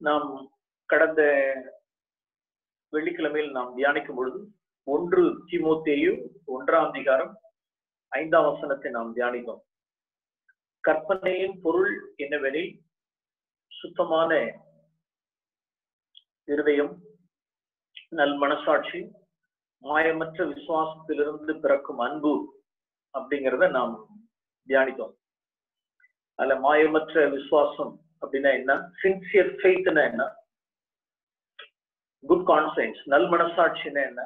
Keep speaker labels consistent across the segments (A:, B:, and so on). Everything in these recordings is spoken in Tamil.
A: நாம் கடந்த வெள்ளிக்கிழமையில் நாம் தியானிக்கும் பொழுது 1 தீமோத்தேயு 1ஆம் அதிகாரம் 5ஆம் வசனத்தை நாம் தியானித்தோம். கற்பனையின் பொருள் என்னவெனில் சுத்தமான இருதயம், நல் மனசாட்சி, மாயமற்ற விசுவாசத்திலிருந்து பிறக்கும் அன்பு அப்படிங்கிறத நாம் தியானித்தோம். அதுல மாயமற்ற விசுவாசம் அப்படின்னா என்ன, சின்சியர் ஃபெய்த்னா என்ன, குட் கான்சைன்ஸ் நல் மனசாட்சின்னா என்ன,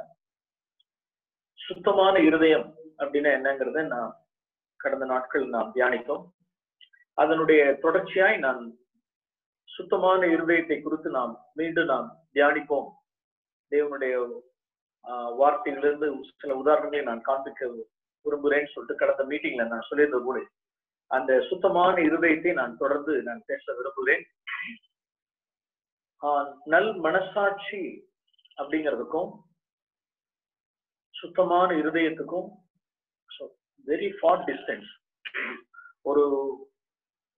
A: சுத்தமான இருதயம் அப்படின்னா என்னங்கிறத நான் கடந்த நாட்கள் நாம் தியானித்தோம். அதனுடைய தொடர்ச்சியாய் நான் சுத்தமான இருதயத்தை குறித்து மீண்டும் நாம் தியானிப்போம். தேவனுடைய வார்த்தைகளிலிருந்து சில உதாரணங்களை நான் காண்பிக்க விரும்புகிறேன்னு சொல்லிட்டு கடந்த மீட்டிங்ல நான் சொல்லியிருந்த போது அந்த சுத்தமான இருதயத்தை நான் தொடர்ந்து பேச விரும்புகிறேன். நல் மனசாட்சி அப்படிங்கிறதுக்கும் சுத்தமான இருதயத்துக்கும் வெரி ஃபார் டிஸ்டன்ஸ்.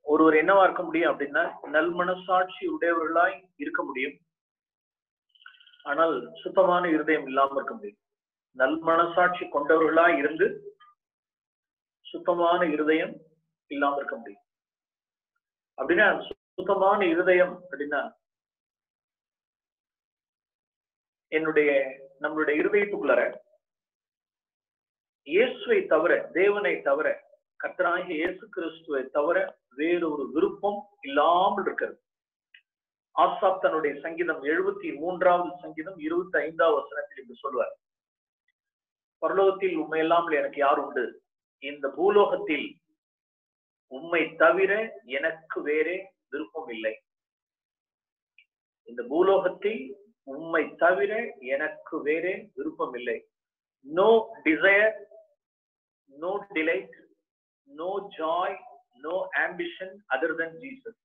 A: ஒருவர் என்னவா இருக்க முடியும் அப்படின்னா, நல் மனசாட்சி உடையவர்களாய் இருக்க முடியும், ஆனால் சுத்தமான இருதயம் இல்லாம இருக்க முடியும். நல் மனசாட்சி கொண்டவர்களாய் இருந்து சுத்தமான இருதயம் இல்லாம இருக்க முடியும். அப்படின்னா சுத்தமான இருதயம் அப்படின்னா நம்மளுடைய இருதயத்துக்குள்ளார இயேசுவை தவிர, தேவனை தவிர, கர்த்தராகிய இயேசு கிறிஸ்துவை தவிர வேறொரு விருப்பம் இல்லாமல் இருக்கிறது. ஆசாப் தன்னுடைய சங்கீதம் 73வது சங்கீதம் 25வது வசனத்தில் இப்படி சொல்வார், பரலோகத்தில் உண்மை இல்லாமல் எனக்கு யார் உண்டு, இந்த பூலோகத்தில் உம்மை தவிர எனக்கு வேறே விருப்பம் இல்லை. இந்த பூலோகத்தில் உம்மை தவிர எனக்கு வேறே விருப்பம் இல்லை. No desire, no delight, no joy, no ambition other than Jesus.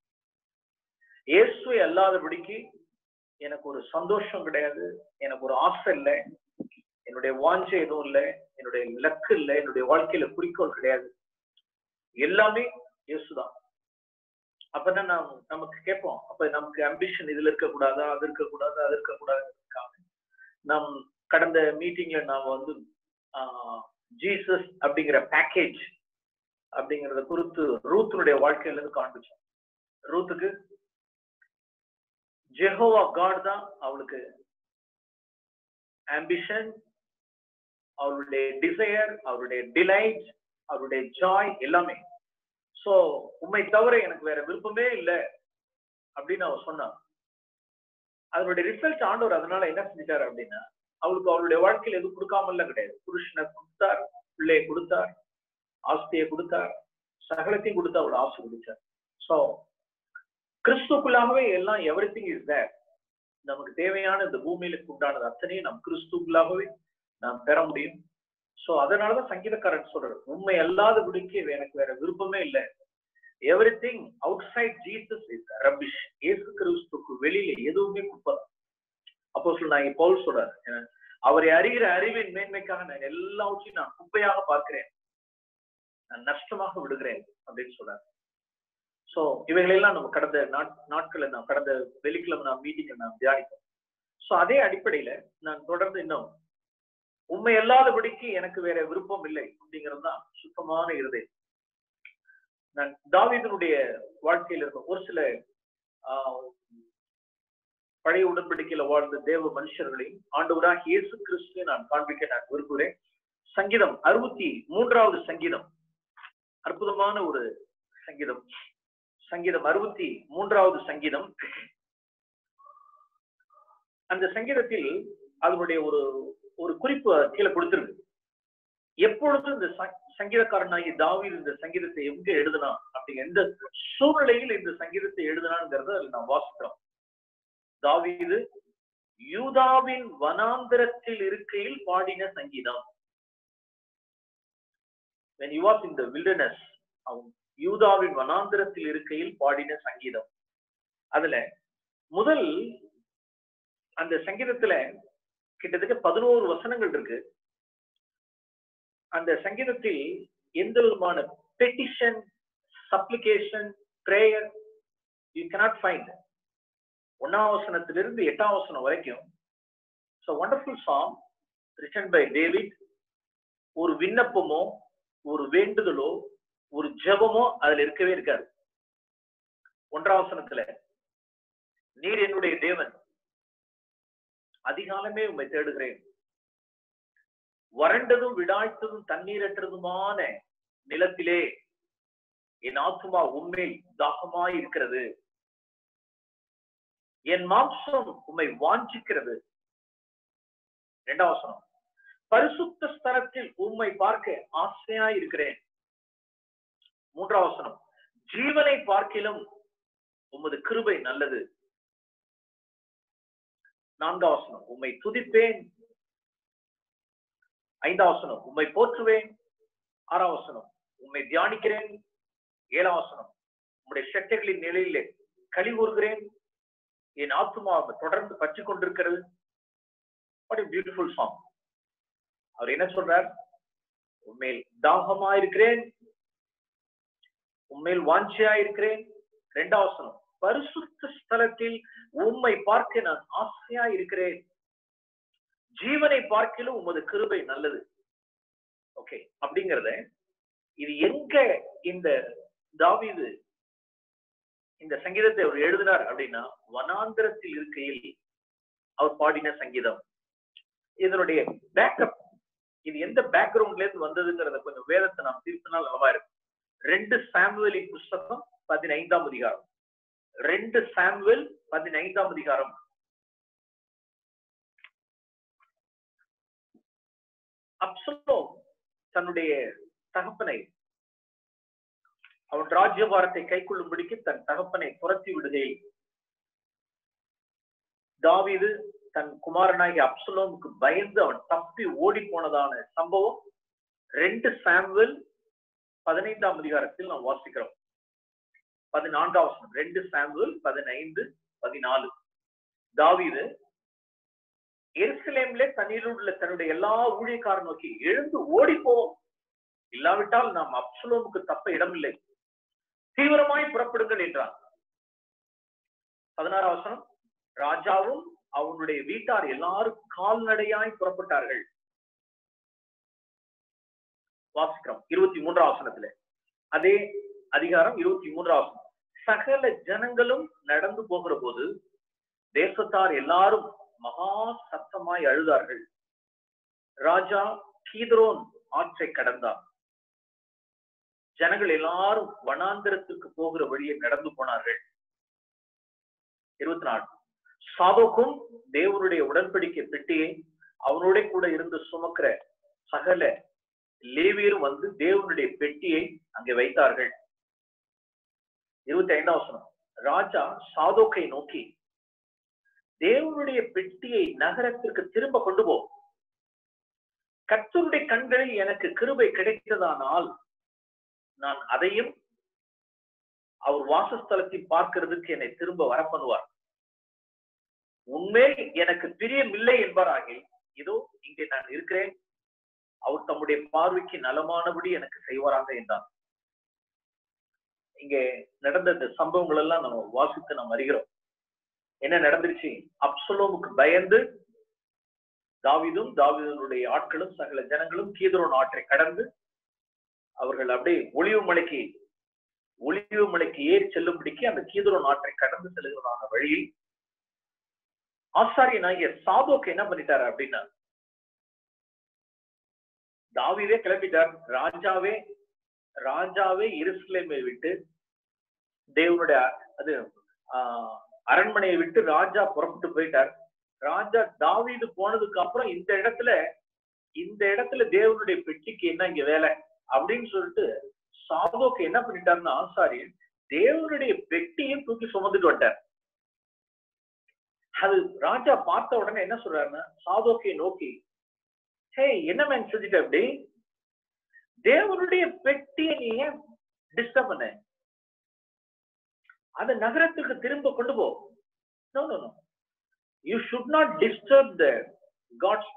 A: இயேசுவை அல்லாதபடிக்கு எனக்கு ஒரு சந்தோஷம் கிடையாது, எனக்கு ஒரு ஆசை இல்லை, என்னுடைய வாஞ்சை எதுவும் இல்லை, என்னுடைய இலக்கு இல்லை, என்னுடைய வாழ்க்கையில குறிக்கோள் கிடையாது. எல்லாமே இயேசுதான். அப்பதான் நமக்கு கேட்போம், அப்ப நமக்கு அம்பிஷன் இதுல இருக்கக்கூடாதா, அது இருக்கக்கூடாது, அது இருக்கக்கூடாது. நம் கடந்த மீட்டிங்ல நாம ஜீசஸ் அப்படிங்கிற பேக்கேஜ் அப்படிங்கறத குறித்து ரூத்துடைய வாழ்க்கையில இருந்து காண்பிச்சோம். ரூத்துக்கு ஜெகோவா காட் தான் அவளுக்கு ஆம்பிஷன், அவருடைய டிசையர், அவருடைய டிலைட், அவருடைய ஜாய் எல்லாமே. சோ உண்மை தவிர எனக்கு வேற விருப்பமே இல்லை அப்படின்னு அவ சொன்னான். அதனுடைய ரிசல்ட் ஆண்டவர் அதனால என்ன செஞ்சிட்டாரு அப்படின்னா, அவளுக்கு அவளுடைய வாழ்க்கையில எதுவும் கொடுக்காமல கிடையாது. புருஷனை கொடுத்தார், பிள்ளையை கொடுத்தார், ஆஸ்தியை கொடுத்தார், சகலத்தையும் கொடுத்து அவளோட ஆசை கொடுத்தார். சோ கிறிஸ்துக்குள்ளாகவே எல்லாம் எவ்ரிதிங் இஸ் தேர். நமக்கு தேவையான இந்த பூமியில உண்டானது அத்தனையும் நம் கிறிஸ்துக்குள்ளாகவே நாம் பெற முடியும். சோ அதனாலதான் சங்கீதக்காரன் சொல்றாரு, உண்மை அல்லாதபடிக்கு எனக்கு வேற விருப்பமே இல்லை. Everything outside Jesus is rubbish. இயேசு கிறிஸ்துக்கு வெளியில எதுவுமே குப்பதான். அப்போஸ்தலனாகிய பவுல் சொல்றாரு, அவரை அறிகிற அறிவின் மேன்மைக்காக நான் எல்லாவற்றையும் நான் குப்பையாக பார்க்கிறேன், நான் நஷ்டமாக விடுகிறேன் அப்படின்னு சொல்றாரு. சோ இவைகளெல்லாம் நம்ம கடந்த நாட்களை கடந்த வெள்ளிக்கிழமை மீட்டிங்ல தியானித்தோம். சோ அதே அடிப்படையில நான் தொடர்ந்து இன்னும் உண்மை அல்லாதபடிக்கு எனக்கு வேற விருப்பம் இல்லை அப்படிங்கிறது தான் சுத்தமான இருதயம். நான் தாவீதுனுடைய வாழ்க்கையில இருக்க ஒரு சில பழைய உடன்படிக்கையில வாழ்ந்த தேவ மனுஷர்களையும் ஆண்டவராக இயேசு கிறிஸ்துவை நான் காண்பிக்க நான் விரும்புகிறேன். சங்கீதம் 63வது சங்கீதம், அற்புதமான ஒரு சங்கீதம். சங்கீதம் 63வது சங்கீதம். அந்த சங்கீதத்தில் அதனுடைய ஒரு குறிப்பு கீழே கொடுத்திருக்கு. எப்பொழுது இந்த சங்கீதக்காரனாகி தாவீது இந்த சங்கீதத்தை எங்க எழுதுனா அப்படிங்கிற எந்த சூழ்நிலையில் இந்த சங்கீதத்தை எழுதுனாங்கிறத நான் வாசிக்கிறோம். தாவீது யூதாவின் வனாந்தரத்தில் இருக்கையில் பாடின சங்கீதம். when he was in the wilderness, யூதாவின் வனாந்தரத்தில் இருக்கையில் பாடின சங்கீதம். அதுல முதல் அந்த சங்கீதத்துல கிட்டத்தட்ட 11 வசனங்கள் இருக்கு. அந்த சங்கீதத்தில் எந்த விதமான petition, supplication, prayer you cannot find. 1ஆம் வசனத்திலிருந்து 8ஆம் வசனம் வரைக்கும். So wonderful psalm written by David. ஒரு விண்ணப்பமோ ஒரு வேண்டுதலோ ஒரு ஜெபமோ அதுல இருக்கவே இருக்காது. 1ஆம் வசனத்துல, நீர் என்னுடைய தேவன், அதிகாலமே உம்மை தேடுகிறேன், வறண்டதும் விடாய்த்ததும் தண்ணீரற்றதுமான நிலத்திலே என் ஆத்துமா உம்மேல் தாகமாய் இருக்கிறது, என் மாம்சம் உம்மை வாஞ்சிக்கிறது. 2ஆம் வசனம், பரிசுத்த ஸ்தலத்தில் உம்மை பார்க்க ஆசையாய் இருக்கிறேன். 3ஆம் வசனம், ஜீவனை பார்க்கிலும் உமது கிருபை நல்லது. 4ஆம் வசனம், உம்மை துதிப்பேன். 5ஆம் வசனம், உம்மை போற்றுவேன். 6ஆம் வசனம், உம்மை தியானிக்கிறேன். 7ஆம் வசனம், உம்முடைய செட்டைகளின் நிலையிலே களி கூறுகிறேன், என் ஆத்துமா தொடர்ந்து பற்றி கொண்டிருக்கிறது. What a beautiful song. அவர் என்ன சொல்றார்? உண்மையில் தாகமா இருக்கிறேன், உண்மையில் வாஞ்சியா இருக்கிறேன். 2ஆம் வசனம், பரிசுத்த ஸ்தலத்தில் உம்மை பார்க்க நான் ஆசையா இருக்கிறேன், ஜீவனை பார்க்கிலும் உமது கிருபை நல்லது. ஓகே, அப்படிங்கறத இது எங்க இந்த தாவீது இந்த சங்கீதத்தை அவர் எழுதினார் அப்படின்னா, வனாந்திரத்தில் இருக்கையில் அவர் பாடின சங்கீதம். இதனுடைய பேக்கப், இது எந்த பேக்ரவுண்ட்ல இருந்து வந்ததுங்கிறத கொஞ்சம் வேதத்தை நாம் தீர்ப்பினால் நலமா இருக்கு. 2 சாமுவேலின் புஸ்தகம் 15ஆம் அதிகாரம். 2 சாமுவேல் 15ஆம் அதிகாரம். அப்சலோம் தன்னுடைய தகப்பனை, அவன் ராஜ்யபாரத்தை கைக்கொள்ளும்படிக்கு தன் தகப்பனை துரத்தி விடுகையில் தாவீது தன் குமாரனாகிய அப்சலோமுக்கு பயந்து அவன் தப்பி ஓடி போனதான சம்பவம் 2 சாமுவேல் 15ஆம் அதிகாரத்தில் நாம் வாசிக்கிறோம். 14ஆம் வசனம், 2 சாமுவேல் 15-14. தாவீது எருசலேமிலே தண்ணீரில் உள்ள தன்னுடைய எல்லா ஊழியக்காரன் நோக்கி, எழுந்து ஓடி போவோம், இல்லாவிட்டால் நாம் அப்சலோமுக்கு தப்ப இடமில்லை, தீவிரமாய் புறப்படுங்கள் என்றார். 16ஆம் வசனம், ராஜாவும் அவனுடைய வீட்டார் எல்லாரும் கால்நடையாய் புறப்பட்டார்கள். வாசிக்கிறோம் 23ஆம் வசனத்துல, அதே அதிகாரம் 23ஆம் வசனம், சகல ஜனங்களும் நடந்து போகிற போது தேசத்தார் எல்லாரும் மகா சத்தமாய் அழுதார்கள். ராஜா கீதரோன் ஆற்றை கடந்தார். ஜனங்கள் எல்லாரும் வனாந்திரத்திற்கு போகிற வழியை கடந்து போனார்கள். 24, சாதோக்கும் தேவனுடைய உடன்படிக்கை பெட்டியை அவனோட கூட இருந்து சுமக்கிற சகல லேவியரும் வந்து தேவனுடைய பெட்டியை அங்கே வைத்தார்கள். 25ஆம் வசனம், ராஜா சாதோக்கை நோக்கி, தேவனுடைய பெட்டியை நகரத்திற்கு திரும்ப கொண்டு போ, கர்த்தருடைய கண்களில் எனக்கு கிருபை கிடைத்ததானால் நான் அதையும் அவர் வாசஸ்தலத்தை பார்க்கிறதுக்கு என்னை திரும்ப வர பண்ணுவார். உண்மையில் எனக்கு பிரியமில்லை என்பாராகில், இதோ இங்கே நான் இருக்கிறேன், அவர் தம்முடைய பார்வைக்கு நலமானபடி எனக்கு செய்வாராக என்றார். இங்கே நடந்த இந்த சம்பவங்கள் எல்லாம் நம்ம வாசித்து நாம் அறிகிறோம். என்ன நடந்துருச்சு? அப்சலோமுக்கு பயந்து தாவீதும் தாவீதுடைய ஆட்களும் சகல ஜனங்களும் கீதரோன் ஆற்றை கடந்து அவர்கள் அப்படியே ஒளிவு மலைக்கு ஏறி செல்லும்படிக்கு அந்த கீதரோன் ஆற்றை கடந்து செல்லுகிறதான வழியில் ஆசாரியனாகிய சாதோக்கு என்ன பண்ணிட்டாரு அப்படின்னா, தாவீதே கிளம்பிட்டார். ராஜாவே எருசலேமை விட்டு தேவனுடைய அரண்மனையை விட்டு ராஜா புறப்பட்டு போயிட்டார். ராஜா தாவீது போனதுக்கு அப்புறம் இந்த இடத்துல தேவனுடைய பெட்டிக்கு என்ன இங்க வேலை அப்படின்னு சொல்லிட்டு சாதோக்கு என்ன பண்ணிட்டாருன்னா, ஆசாரியன் தேவனுடைய பெட்டியும் தூக்கி சுமந்துட்டு வந்துட்டார். அது ராஜா பார்த்த உடனே என்ன சொல்றாருன்னா, சாதோக்கை நோக்கி, ஹே என்ன மேன் செஞ்சுட்ட, அப்படி தேவனுடைய பெட்டியை நீ ஏன் டிஸ்டர்ப் பண்ண, அந்த நகரத்துக்கு திரும்ப கொண்டு போ. No. You should not disturb the God's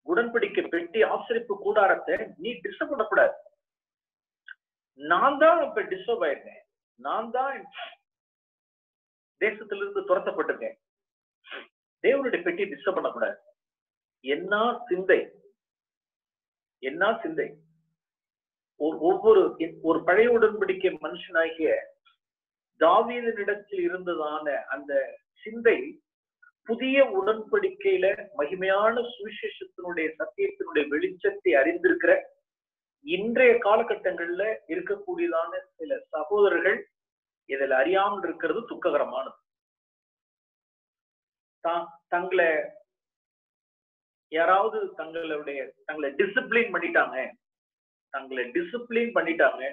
A: உடன்படிக்கை பெட்டி ஆசரிப்பு கூடாரத்தை நீ டிஸ்டர்ப் பண்ணக்கூடாது. நான் தான் இப்ப டிஸ்டர்ப் ஆயிருக்கேன், நான் தான் தேசத்திலிருந்து துரத்தப்பட்டிருக்கேன். தேவனுடைய பெட்டியை டிஸ்டர்ப் பண்ணக்கூடாது. என்ன சிந்தை, என்ன சிந்தை! ஒவ்வொரு ஒரு பழைய உடன்படிக்கை மனுஷனாகிய தாவீதினிடத்தில் இருந்ததான அந்த சிந்தை புதிய உடன்படிக்கையில மகிமையான சுவிசேஷத்தினுடைய சத்தியத்தினுடைய வெளிச்சத்தை அறிந்திருக்கிற இன்றைய காலகட்டங்கள்ல இருக்கக்கூடியதான சில சகோதரர்கள் இதில் அறியாமல் இருக்கிறது துக்ககரமானது. தங்களை யாராவது தங்களை டிசிப்ளின் பண்ணிட்டாங்க,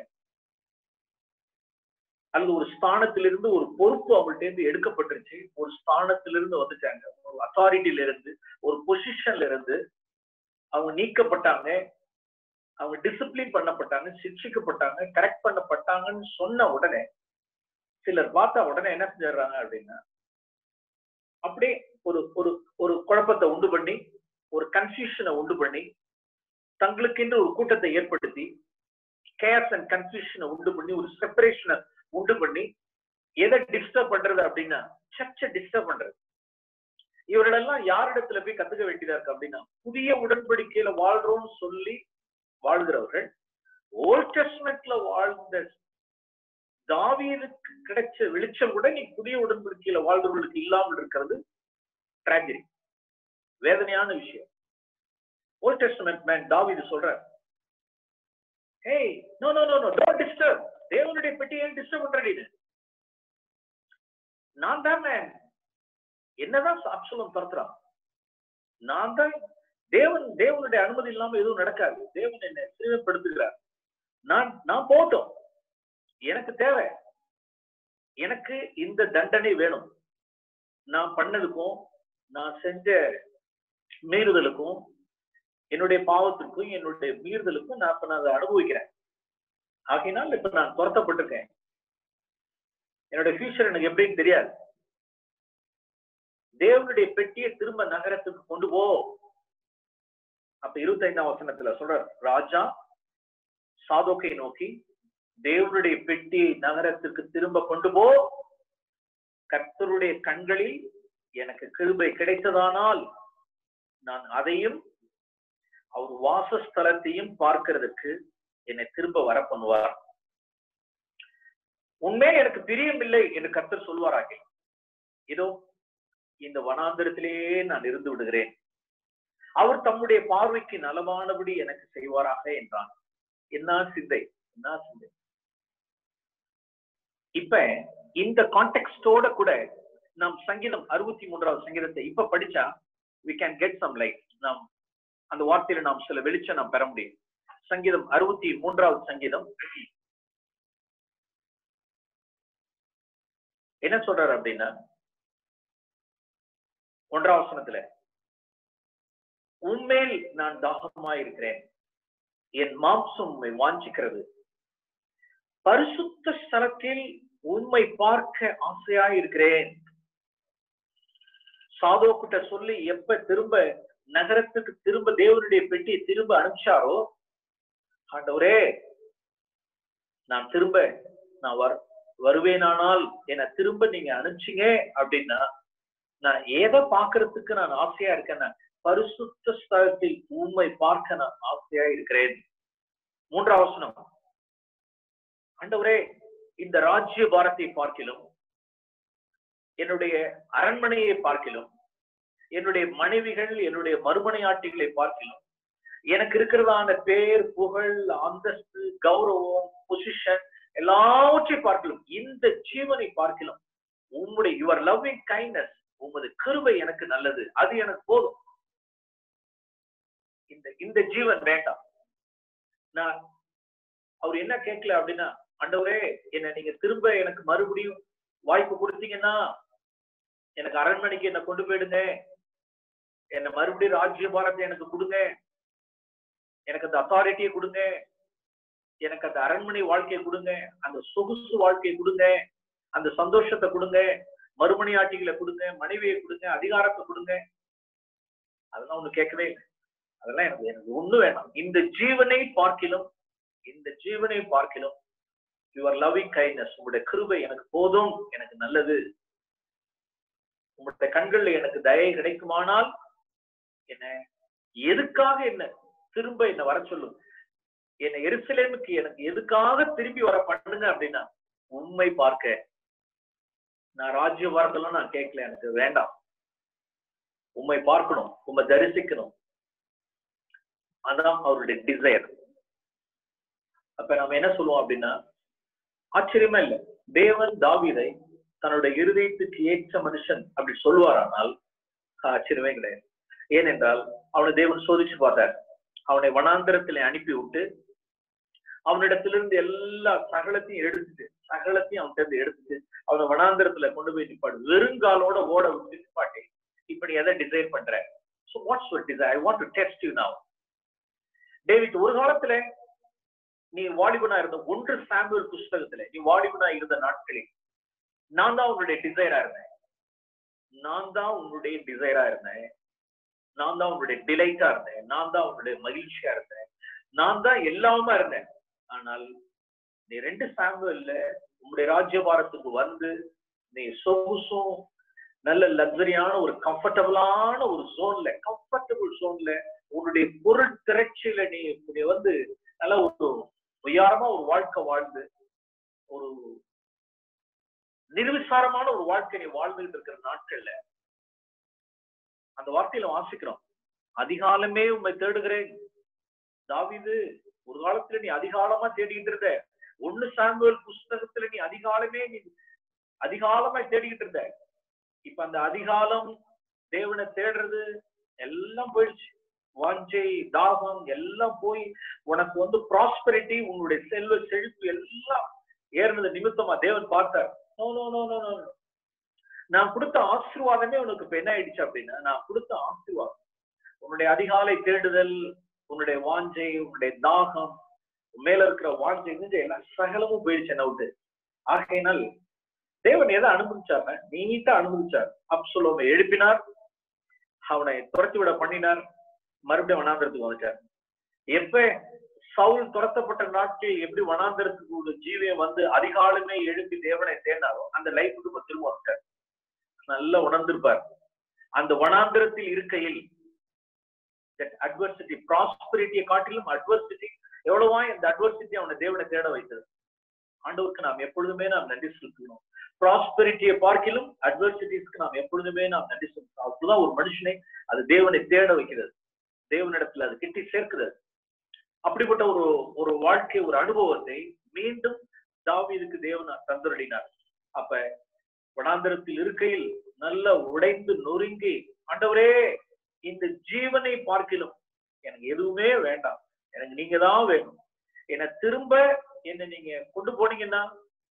A: அல்லது ஒரு ஸ்தானத்திலிருந்து ஒரு பொறுப்பு அவங்கள்ட்ட இருந்து எடுக்கப்பட்டுருச்சு, ஒரு ஸ்தானத்திலிருந்து வந்துட்டாங்க, ஒரு அத்தாரிட்டியில இருந்து, ஒரு பொசிஷன்ல இருந்து அவங்க நீக்கப்பட்டாங்க, அவங்க டிசிப்ளின் பண்ணப்பட்டாங்க, சிக்ஷிக்கப்பட்டாங்க, கரெக்ட் பண்ணப்பட்டாங்கன்னு சொன்ன உடனே சிலர் பார்த்தா உடனே என்ன செஞ்சிடறாங்க அப்படின்னா, அப்படியே ஒரு ஒரு ஒரு குழப்பத்தை உண்டு பண்ணி, ஒரு கன்ஃபியூஷனை உண்டு பண்ணி, தங்களுக்கென்று ஒரு கூட்டத்தை ஏற்படுத்தி கேஸ் அண்ட் கன்ஃபியூஷனை உண்டு பண்ணி, ஒரு செப்பரேஷனை உண்டு பண்ணி, எதை டிஸ்டர்ப் பண்றது அப்படின்னா சர்ச்சை டிஸ்டர்ப் பண்றது. இவர்களெல்லாம் யாரிடத்துல போய் கத்துக்க வேண்டியதா இருக்கு அப்படின்னா, புதிய உடன்படிக்கையில வாழ்றோம்னு சொல்லி வாழ்கிறவர்கள் ஓல்ட் டெஸ்டமென்ட்ல வாழ்ந்த தாவீதுக்கு கிடைச்ச வெளிச்சம் கூட நீ புதிய உடன்படிக்கையில வாழ்றவர்களுக்கு இல்லாமல் இருக்கிறது டிராஜடி, வேதனையான விஷயம். ஓல்ட் டெஸ்டமென்ட் மேன் தாவீது சொல்றார், hey no no no no don't disturb, தேவனுடைய பெட்டியை டிஸ்டர்ப் பண்றீங்க. நான் தான் மேன், என்னதான் அப்சலோம் துரத்துறான், நான் தான். தேவனுடைய அனுமதி இல்லாம எதுவும் நடக்காது. தேவன் என்னை சிறுமைப்படுத்துகிறார். நான் போட்டோம், எனக்கு தேவை, எனக்கு இந்த தண்டனை வேணும். நான் பண்ணதுக்கும் நான் செஞ்ச மீறுதலுக்கும் என்னுடைய பாவத்திற்கும் என்னுடைய மீறுதலுக்கும் நான் இப்ப அதை அனுபவிக்கிறேன். ஆகையினால் இப்ப நான் துரத்தப்பட்டிருக்கேன், என்னுடைய ஃபியூச்சர் எனக்கு எப்படின்னு தெரியாது. தேவனுடைய பெட்டியை திரும்ப நகரத்துக்கு கொண்டு போ. அப்ப 25ஆம் வசனத்துல சொல்ற, ராஜா சாதோக்கை நோக்கி, தேவனுடைய பெட்டியை நகரத்துக்கு திரும்ப கொண்டு போ, கர்த்தருடைய கண்களில் எனக்கு கிருபை கிடைத்ததானால் நான் அதையும் அவர் வாசஸ்தலத்தையும் பார்க்கிறதுக்கு என்னை திரும்ப வர பண்ணுவார். உண்மையே எனக்கு பிரியமில்லை என்று கர்த்தர் சொல்வாராக, இதோ இந்த வனாந்திரத்திலேயே நான் இருந்து விடுகிறேன், அவர் தம்முடைய பார்வைக்கு நலமானபடி எனக்கு செய்வாராக என்றான். என்ன சிந்தை, என்ன சிந்தை! இப்ப இந்த கான்டெக்ஸ்டோட கூட நாம் சங்கீதம் 63வது சங்கீதத்தை இப்ப படிச்சா we can get some light. நாம் அந்த வார்த்தையில நாம் சில வெளிச்சம் நாம் பெற முடியும். சங்கீதம் 63வது சங்கீதம் என்ன சொல்றாரு அப்படின்னா, 1ஆம் வசனத்துல, உண்மையில் நான் தாகமாயிருக்கிறேன், என் மாம்சம் உம்மை வாஞ்சிக்கிறது, பரிசுத்த ஸ்தலத்தில் உம்மை பார்க்க ஆசையாயிருக்கிறேன். சாதோக்கிட்ட சொல்லி எப்ப திரும்ப நகரத்துக்கு திரும்ப தேவனுடைய பெட்டியை திரும்ப அனுப்பிச்சாரோ, ஆண்டவரே நான் திரும்ப நான் வருவேனானால் என்னை திரும்ப நீங்க அனுப்பிச்சிங்க அப்படின்னா, நான் எதை பார்க்கறதுக்கு நான் ஆசையா இருக்கேன்னா, பரிசுத்த ஸ்தலத்தில் உம்மை பார்க்க நான் ஆசையா இருக்கிறேன். 3ஆம் வசனம், ஆண்டவரே இந்த ராஜ்ய பாரத்தை பார்க்கிலும், என்னுடைய அரண்மனையை பார்க்கிலும், என்னுடைய மனைவிகள் என்னுடைய மறுமனையாட்டிகளை பார்க்கிலும், எனக்கு இருக்கிறதான பேர் புகழ் அந்தஸ்து கௌரவம் பொசிஷன் எல்லாவற்றையும் பார்க்கிலும், இந்த ஜீவனை பார்க்கிலும் உம்முடைய யுவர் லவ்விங் கைண்ட்னஸ், உமது கிருபை எனக்கு நல்லது, அது எனக்கு போதும். இந்த ஜீவன் வேண்டாம். நான் அவர் என்ன கேட்கல அப்படின்னா, ஆண்டவரே என்ன நீங்க திரும்ப எனக்கு மறுபடியும் வாய்ப்பு கொடுத்தீங்கன்னா எனக்கு அரண்மனைக்கு என்ன கொண்டு போயிடுங்க, என்ன மறுபடியும் ராஜ்ய பாரத்தை எனக்கு கொடுங்க, எனக்கு அந்த அத்தாரிட்டியை கொடுங்க, எனக்கு அந்த அரண்மனை வாழ்க்கையை கொடுங்க, அந்த சொகுசு வாழ்க்கையை கொடுங்க, அந்த சந்தோஷத்தை கொடுங்க, மறுமனையாட்டிகளை கொடுங்க, மனைவியை கொடுங்க, அதிகாரத்தை கொடுங்க. அதெல்லாம் ஒண்ணு கேட்கவே இல்லை. அதெல்லாம் எனக்கு ஒண்ணு வேணாம். இந்த ஜீவனை பார்க்கிலும், இந்த ஜீவனை பார்க்கிலும் யுவர் லவ்விங் கைண்ட்னஸ், உங்களுடைய கிருபை எனக்கு போதும், எனக்கு நல்லது. உங்களுடைய கண்கள்ல எனக்கு தயை கிடைக்குமானால் என்ன எதுக்காக என்ன திரும்ப என்ன வர சொல்லும், என்ன எருசலேமுக்கு எனக்கு எதுக்காக திரும்பி வர பண்ணுங்க அப்படின்னா, உண்மை பார்க்க. நான் ராஜ்ய வரதெல்லாம் நான் கேட்கல, எனக்கு வேண்டாம். உண்மை பார்க்கணும், உண்மை தரிசிக்கணும், அதான் அவருடைய டிசைர். அப்ப நம்ம என்ன சொல்லுவோம் அப்படின்னா, ஆச்சரியமா இல்ல, தேவன் தாவீதை தன்னுடைய இருதயத்துக்கு ஏற்ற மனுஷன் அப்படி சொல்லுவாரானால் ஆச்சரியமே கிடையாது. ஏனென்றால் அவனை தேவன் சோதிச்சு பார்த்தார். அவனை வனாந்தரத்திலே அனுப்பி விட்டு அவனிடத்திலிருந்து எல்லா சகலத்தையும் எடுத்துட்டு அவனை வனாந்தரத்துல கொண்டு போய் நிப்பாடு, வெறுங்காலோட ஓட விட்டு நிப்பாட்டி, இப்ப நீ எதை டிசைர் பண்ற? So what's your desire? I want to test you now. David, ஒரு காலத்துல நீ வாலிபனா இருந்த 1 சாமுவேல் புஸ்தகத்துல நீ வாலிபனா இருந்த நாட்களில் நான் தான் உன்னுடைய டிசைரா இருந்தேன், நான் தான் உன்னுடைய டிசைரா இருந்தேன், நான் தான் உன்னுடைய டிலைட்டா இருந்தேன், நான் தான் உன்னுடைய மகிழ்ச்சியா இருந்தேன், நான் தான் எல்லாமே இருந்தேன். ஆனால் நீ 2 சாமுவேல்ல உன்னுடைய ராஜ்யபாரத்துக்கு வந்து நீ சொகுசும் நல்ல லக்ஸரியான ஒரு கம்ஃபர்டபுளான ஒரு கம்ஃபர்டபுள் ஜோன்ல உன்னுடைய பொருள் திரட்சியில நீ வந்து நல்ல ஒரு உயரமா ஒரு வாழ்க்கை வாழ்ந்து ஒரு நிர்விசாரமான ஒரு வாழ்க்கை நீ வாழ்ந்துகிட்டு இருக்கிற நாட்கள்ல அந்த வார்த்தையில வாசிக்கிறோம், அதிகாலமே உண்மை தேடுகிறேன். தாவீது, ஒரு காலத்துல நீ அதிகாலமா தேடிக்கிட்டு இருந்த, 1 சாமுவேல் புஸ்தகத்துல நீ அதிகாலமா தேடிக்கிட்டு இருந்த. இப்ப அந்த அதிகாலம் தேவனை தேடுறது எல்லாம் போயிடுச்சு. வாஞ்சை தாகம் எல்லாம் போய் உனக்கு வந்து ப்ராஸ்பரிட்டி, உன்னுடைய செல்வ செழிப்பு எல்லாம் ஏறினது நிமித்தமா தேவன் பார்த்தார். நான் கொடுத்த ஆசீர்வாதமே உனக்கு இப்ப என்ன ஆயிடுச்சு அப்படின்னா, நான் கொடுத்த ஆசீர்வாதம் உன்னுடைய அதிகாலை தேடுதல், உன்னுடைய வாஞ்சை, உன்னுடைய தாகம், மேல இருக்கிற வாஞ்சை எல்லாம் சகலமும் போயிடுச்சு என்ன விட்டு. ஆகையினால் தேவன் எதை அனுமதிச்சார்? நீட்டா அனுமதிச்சார். அப்சலோமை எழுப்பினார், அவனை துரத்தி விட பண்ணினார், மறுபடியும் வனாந்தரத்துக்கு வந்துட்டார். எப்ப சவுல் துரத்தப்பட்ட நாட்கள் எப்படி வனாந்தரத்துக்கு ஒரு ஜீவியம் வந்து அதிகாலமே எழுப்பி தேவனை தேடினாரோ அந்த லைஃபுக்கு இப்ப திரும்ப வந்துட்டார். நல்லா உணர்ந்திருப்பார். அந்த வனாந்தரத்தில் இருக்கையில் அட்வர்சிட்டி, ப்ராஸ்பரிட்டியை காட்டிலும் அட்வர்சிட்டி எவ்வளவா இந்த அட்வர்சிட்டி அவனை தேவனை தேட வைத்தது. ஆண்டவருக்கு நாம் எப்பொழுதுமே நாம் நன்றி செலுத்தணும். ப்ராஸ்பரிட்டியை பார்க்கிலும் அட்வர்சிட்டிஸ்க்கு நாம் எப்பொழுதுமே நாம் நன்றி செலுத்தணும். அப்பதான் ஒரு மனுஷனை அது தேவனை தேட வைக்கிறது, தேவனிடத்துல அது கிட்டி சேர்க்கிறது. அப்படிப்பட்ட ஒரு வாழ்க்கை, ஒரு அனுபவத்தை மீண்டும் தாவீதுக்கு தேவன் தந்தருளினார். அப்ப வனாந்தரத்தில் இருக்கையில் நல்ல உடைந்து நொறுங்கி, ஆண்டவரே இந்த ஜீவனை பார்க்கிலும் எனக்கு எதுவுமே வேண்டாம், எனக்கு நீங்க தான் வேணும், என்னை திரும்ப என்ன நீங்க கொண்டு போனீங்கன்னா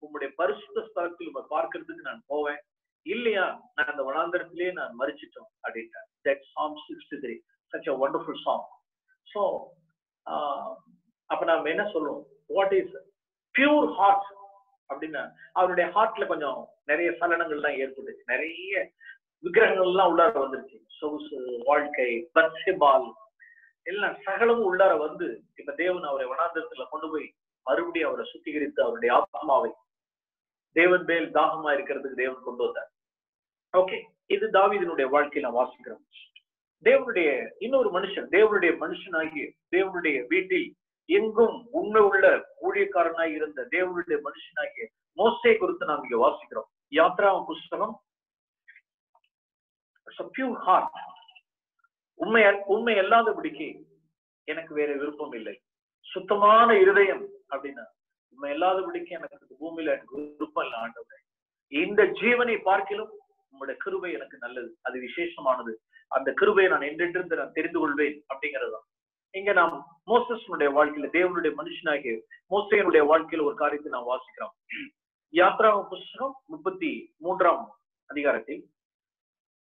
A: உங்களுடைய பரிசுத்த ஸ்தலத்தில் பார்க்கறதுக்கு நான் போவேன், இல்லையா நான் அந்த வனாந்தரத்திலேயே நான் மரிச்சிட்டோம் அப்படின்ட்டார். That Psalm 63, such a wonderful song. So அப்ப நாம என்ன சொல்லுவோம், வாட் இஸ் பியூர் ஹார்ட் அப்படின்னா, அவருடைய ஹார்ட்ல கொஞ்சம் நிறைய சலனங்கள்லாம் ஏற்பட்டுச்சு, நிறைய விக்கிரகங்கள் எல்லாம் உள்ளார வந்துருச்சு. சொகுசு வாழ்க்கை, பத்செபால் எல்லாம் சகலமும் உள்ளார வந்து இப்ப தேவன் அவரை வனாந்தரத்துல கொண்டு போய் மறுபடியும் அவரை சுத்திகரித்து அவருடைய ஆத்மாவை தேவன் மேல் தாகமா இருக்கிறதுக்கு தேவன் கொண்டு வந்தார். ஓகே, இது தாவீதினுடைய வாழ்க்கையில வாசிக்கிறோம். தேவனுடைய இன்னொரு மனுஷன், தேவனுடைய மனுஷனாகிய தேவனுடைய வீட்டில் எங்கும் உண்மை உள்ள ஊழியக்காரனாய் இருந்த தேவனுடைய மனுஷனாகிய மோசே குறித்து நாம் இங்க வாசிக்கிறோம். யாத்ரா புஸ்தகம், பியூர் ஹார்ட், உண்மை அல்லாதபடிக்கு எனக்கு வேற விருப்பம் இல்லை, சுத்தமான இருதயம் அப்படின்னா உண்மை இல்லாதபடிக்கு எனக்கு பூமியில எனக்கு விருப்பம் இல்லை ஆண்டவரே, இந்த ஜீவனை பார்க்கிலும் உங்களுடைய கிருபை எனக்கு நல்லது, அது விசேஷமானது, அந்த கிருபையை நான் என்றென்று நான் தெரிந்து கொள்வேன் அப்படிங்கிறதுதான். இங்க நாம் மோசஸனுடைய வாழ்க்கையில, தேவனுடைய மனுஷனாகிய மோசேனுடைய வாழ்க்கையில ஒரு காரியத்தை நாம் வாசிக்கிறோம். யாத்ரா புஸ்தகம் 33ஆம் அதிகாரத்தில்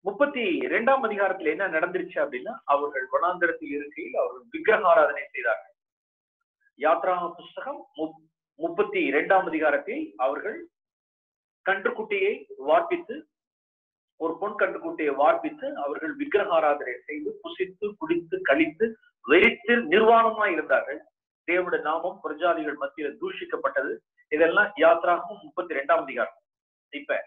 A: 32ஆம் அதிகாரத்துல என்ன நடந்துருச்சு அப்படின்னா, அவர்கள் வனாந்தரத்தில் இருக்கையில் அவர்கள் விக்கிரக ஆராதனை செய்தார்கள். யாத்ரா புஸ்தகம் 32ஆம் அதிகாரத்தில் அவர்கள் கன்றுக்குட்டியை வார்ப்பித்து, ஒரு பொன் கன்றுக்குட்டியை வார்ப்பித்து அவர்கள் விக்கிரக ஆராதனை செய்து புசித்து குடித்து கழித்து வெறித்து நிர்வாணமாய் இருந்தார்கள். தேவனுடைய நாமம் பிரஜாதிகள் மத்தியில் தூஷிக்கப்பட்டது. இதெல்லாம் யாத்ராகும் 32ஆம் அதிகாரம். இப்ப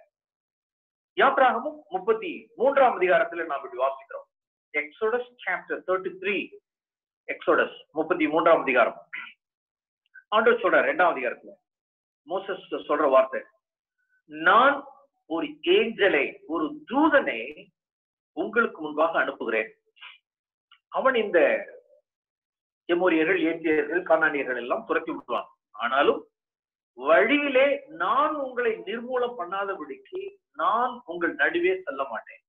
A: யாத்ராகமும் 33ஆம் அதிகாரத்துல நாம் இப்படி வாசிக்கிறோம். எக்ஸோடஸ் சாப்டர் 33, எக்ஸோடஸ் 33ஆம் அதிகாரம். ஆண்டவர் சொல்ற 2ஆம் அதிகாரத்துல மோசஸ் சொல்ற வார்த்தை, நான் ஒரு ஏஞ்சலை, ஒரு தூதனை உங்களுக்கு முன்பாக அனுப்புகிறேன். அவன் இந்த எமோரியர்கள், ஏத்தியர்கள், கானானியர்கள் எல்லாம் துரத்தி விட்டுவான். ஆனாலும் வழியிலே நான் உங்களை நிர்மூலம் பண்ணாதபடிக்கு நான் உங்கள் நடுவே செல்ல மாட்டேன்.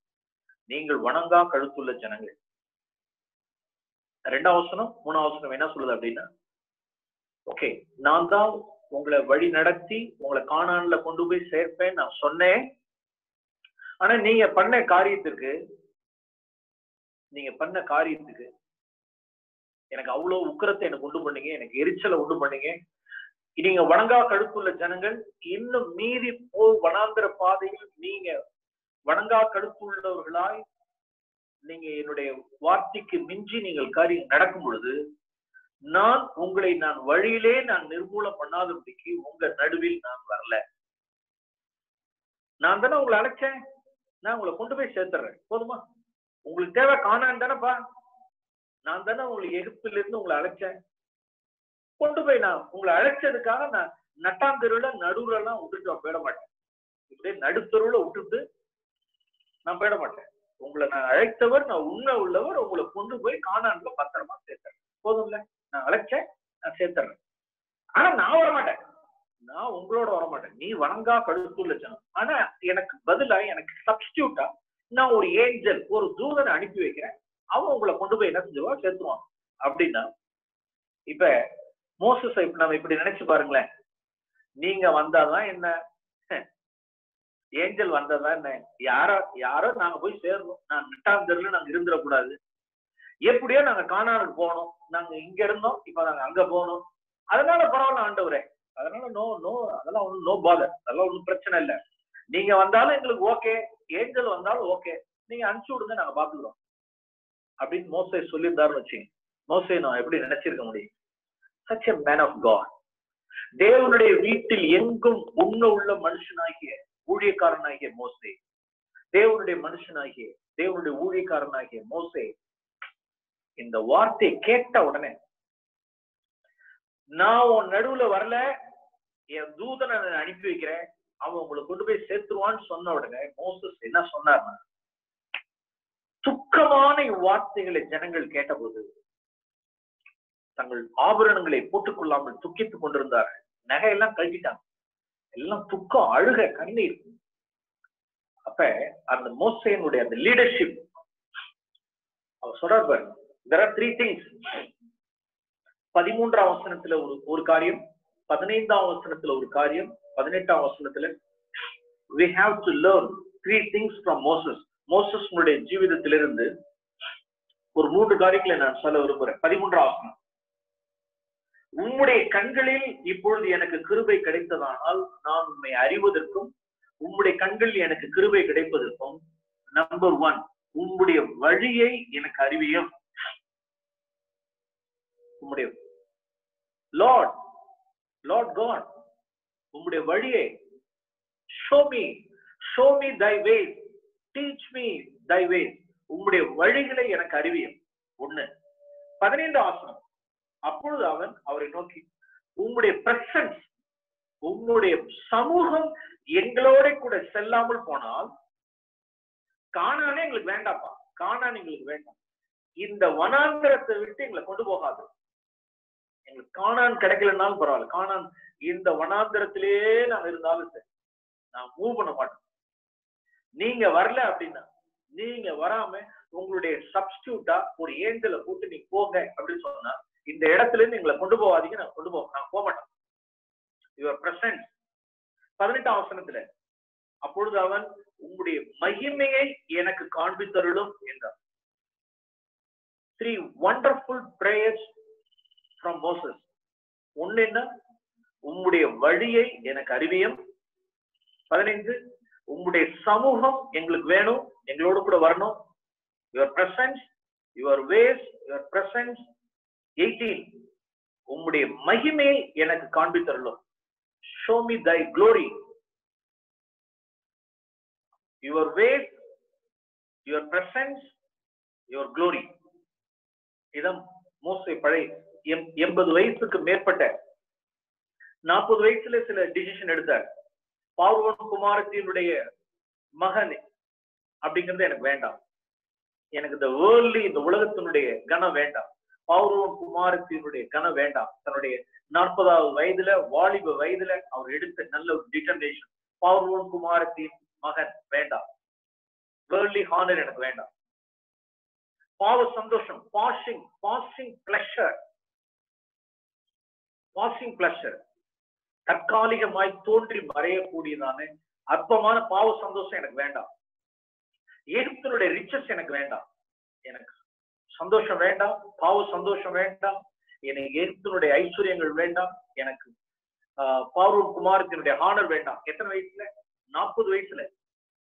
A: நீங்கள் வணங்கா கழுத்துள்ள ஜனங்கள். 2ஆம் வசனம் 3ஆம் வசனம் என்ன சொல்லுது அப்படின்னா, ஓகே, நான் தான் உங்களை வழி நடத்தி உங்களை கானான்ல கொண்டு போய் சேர்ப்பேன் நான் சொன்னேன். ஆனா நீங்க பண்ண காரியத்துக்கு எனக்கு அவ்வளவு உக்கிரத்தை எனக்கு உண்டு பண்ணீங்க, எனக்கு எரிச்சலை உண்டு பண்ணீங்க. நீங்க வணங்கா கழுத்துள்ள ஜனங்கள், இன்னும் மீறி வனாந்திர பாதையில் நீங்க வணங்கா கழுத்துள்ளவர்களாய் நீங்க என்னுடைய வார்த்தைக்கு மிஞ்சி நீங்கள் காரியம் நடக்கும் பொழுது நான் உங்களை வழியிலே நான் நிர்மூலம் பண்ணாதபடிக்கு உங்க நடுவில் நான் வரல. நான் தானே உங்களை அழைச்சேன், நான் உங்களை கொண்டு போய் சேர்த்துறேன். போதுமா? உங்களுக்கு தேவை கானான் தானேப்பா. நான் தானே உங்களுக்கு எகிப்தில இருந்து உங்களை அழைச்சேன். கொண்டு போய் நான் உங்களை அழைச்சதுக்காக நான் நட்டாந்தெருவுல நடுவுல எல்லாம் விட்டுட்டு நான் போயிட மாட்டேன். இப்படியே நடுத்தருவுல விட்டுட்டு நான் போயிட மாட்டேன். உங்களை நான் அழைத்தவர், நான் உண்மை உள்ளவர், உங்களை கொண்டு போய் கானான்ல பத்திரமா சேர்த்தேன். போதும்ல, நான் அழைச்சேன், நான் சேர்த்துறேன். ஆனா நான் வரமாட்டேன், நான் உங்களோட வரமாட்டேன். நீ வணங்கா கழுத்துள்ள ஜனம். ஆனா எனக்கு பதிலா, எனக்கு சப்ஸ்டியூட்டா நான் ஒரு ஏஞ்சல், ஒரு தூதனை அனுப்பி வைக்கிறேன். அவன் உங்களை கொண்டு போய் என்ன செஞ்சுவான், சேர்த்துவான். அப்படின்னா இப்ப மோசஸை நம்ம இப்படி நினைச்சு பாருங்களேன். நீங்க வந்தாதான் என்ன, ஏஞ்சல் வந்ததான் என்ன, யாரோ நாங்க போய் சேரணும். நான் நட்டாந்தெருல நாங்க இருந்துடக்கூடாது. எப்படியோ நாங்க கானானுக்கு போகணும். நாங்க இங்க இருந்தோம், இப்ப நாங்க அங்க போகணும். அதனால பரவாயில்ல ஆண்டவரே, அதனால அதெல்லாம் ஒண்ணும் நோ பாதர், அதெல்லாம் ஒண்ணும் பிரச்சனை இல்லை. நீங்க வந்தாலும் எங்களுக்கு ஓகே, ஏஞ்சல் வந்தாலும் ஓகே, நீங்க அனுப்பிச்சு விடுங்க, நாங்க பாத்துக்கிறோம் அப்படின்னு மோசே சொல்லியிருந்தாருன்னு வச்சுங்க. மோசே நான் எப்படி நினைச்சிருக்க முடியும்? such a man of God. தேவனுடைய வீட்டில் எங்கும் உண்மை உள்ள மனுஷனாகிய ஊழியக்காரனாகிய மோசே, தேவனுடைய மனுஷனாகிய தேவனுடைய ஊழியக்காரனாகிய மோசே இந்த வார்த்தை கேட்ட உடனே, நான் உன் நடுவுல வரல, என் தூதனை அனுப்பி வைக்கிறேன், அவன் உங்களை கொண்டு போய் சேர்த்துருவான்னு சொன்ன உடனே மோசஸ் என்ன சொன்னார்னா, துக்கமான இவ்வார்த்தைகளை ஜனங்கள் கேட்டபோது தங்கள் ஆபரணங்களை போட்டுக்கொள்ளாமல் துக்கித்துக் கொண்டிருந்தார்கள். நகையெல்லாம் கழட்டிட்டாங்க, எல்லாம் துக்கம், அழுக, கண்ணீர். அப்ப அந்த மோசேனுடைய அந்த லீடர்ஷிப் அவர் சொல்றார் பாருங்க, there are 3 things. 13ஆம் வசனத்துல ஒரு காரியம், 15ஆம் வசனத்துல ஒரு காரியம், 18ஆம் வசனத்துல we have to learn 3 things from Moses. மோசஸுடைய ஜீவிதத்திலிருந்து ஒரு 3 காரியங்களை நான் சொல்ல விரும்புறேன். 13ஆம் வசனம், உம்முடைய கண்களில் இப்பொழுது எனக்கு கிருபை கிடைத்ததானால் நான் உம்மை அறிவதற்கும் உம்முடைய கண்களில் எனக்கு கிருபை கிடைப்பதற்கும் நம்பர் 1, உம்முடைய வழியை எனக்கு அறிவியும். உம்முடைய லார்ட் காட், உம்முடைய வழியை show me thy ways, teach me thy ways. உம்முடைய வழிகளை எனக்கு அறிவியும். 1. 15ஆம் வசனம், அப்பொழுது அவன் அவரை நோக்கி, உம்முடைய பிரசன்ஸ், உம்முடைய சமூகம் எங்களோட கூட செல்லாமல் போனால் கானானே எங்களுக்கு வேண்டாப்பா, கானான் எங்களுக்கு வேண்டாம், இந்த வனாந்திரத்தை விட்டு எங்களை கொண்டு போகாது. எங்களுக்கு கானான் கிடைக்கலன்னாலும் பரவாயில்ல, கானான் இந்த வனாந்திரத்திலேயே நாங்க இருந்தாலும் சரி, நான் மூவ் பண்ண மாட்டேன். நீங்க வரல அப்படின்னா, நீங்க வராம உங்களுடைய சப்ஸ்டியூட்டா ஒரு ஏஞ்சலை போட்டு நீங்க போங்க அப்படின்னு சொன்னா, இந்த இடத்துல இருந்து எங்களை கொண்டு போவாதீங்க, நான் போக மாட்டேன். Your presence. 18ஆம் வசனத்துல, அப்பொழுது அவன் உங்களுடைய மகிமையை எனக்கு காண்பித்தருளும் என்றார். 3 wonderful prayers from Moses. ஒன்னு என்ன, உம்முடைய வழியை எனக்கு அறிவியும். 15, உம்முடைய சமூகம் எங்களுக்கு வேணும், எங்களோடு கூட வரணும். Your presence, your ways, your presence. 18, உம்முடைய மகிமையை எனக்கு காண்பித்தருளும். show me thy glory. your ways, your presence, your glory. இதான் மோசே பழைய 80 வயசுக்கு மேற்பட்ட 40 வயசுல சில டிசிஷன் எடுத்தார். பார்வோன் குமாரத்தினுடைய மகன் அப்படிங்கிறது எனக்கு வேண்டாம். எனக்கு இந்த வேர்ல்ட்லி, இந்த உலகத்தினுடைய கனம் வேண்டாம். பார்வோன் குமாரத்தினுடைய கனம் வேண்டாம். தன்னுடைய 40வது வயதுல, வாலிப வயதுல அவர் எடுத்த நல்ல ஒரு டிட்டர்மினேஷன். பார்வோன் குமாரத்தின் மகன் வேண்டாம். வேர்ல்ட்லி ஹானர் எனக்கு வேண்டாம். பாவ சந்தோஷம், பாசிங் பிளஷர், தற்காலிகமாய் தோன்றி மறையக்கூடியதான அற்பமான பாவ சந்தோஷம் எனக்கு வேண்டாம். எகிப்தினுடைய ரிச்சஸ் எனக்கு வேண்டாம். எனக்கு சந்தோஷம் வேண்டாம், பாவ சந்தோஷம் வேண்டாம். எனக்கு எகிப்தினுடைய ஐஸ்வர்யங்கள் வேண்டாம். எனக்கு பார்வோன் குமாரத்தினுடைய ஹானர் வேண்டாம். எத்தனை வயசுல? 40 வயசுல.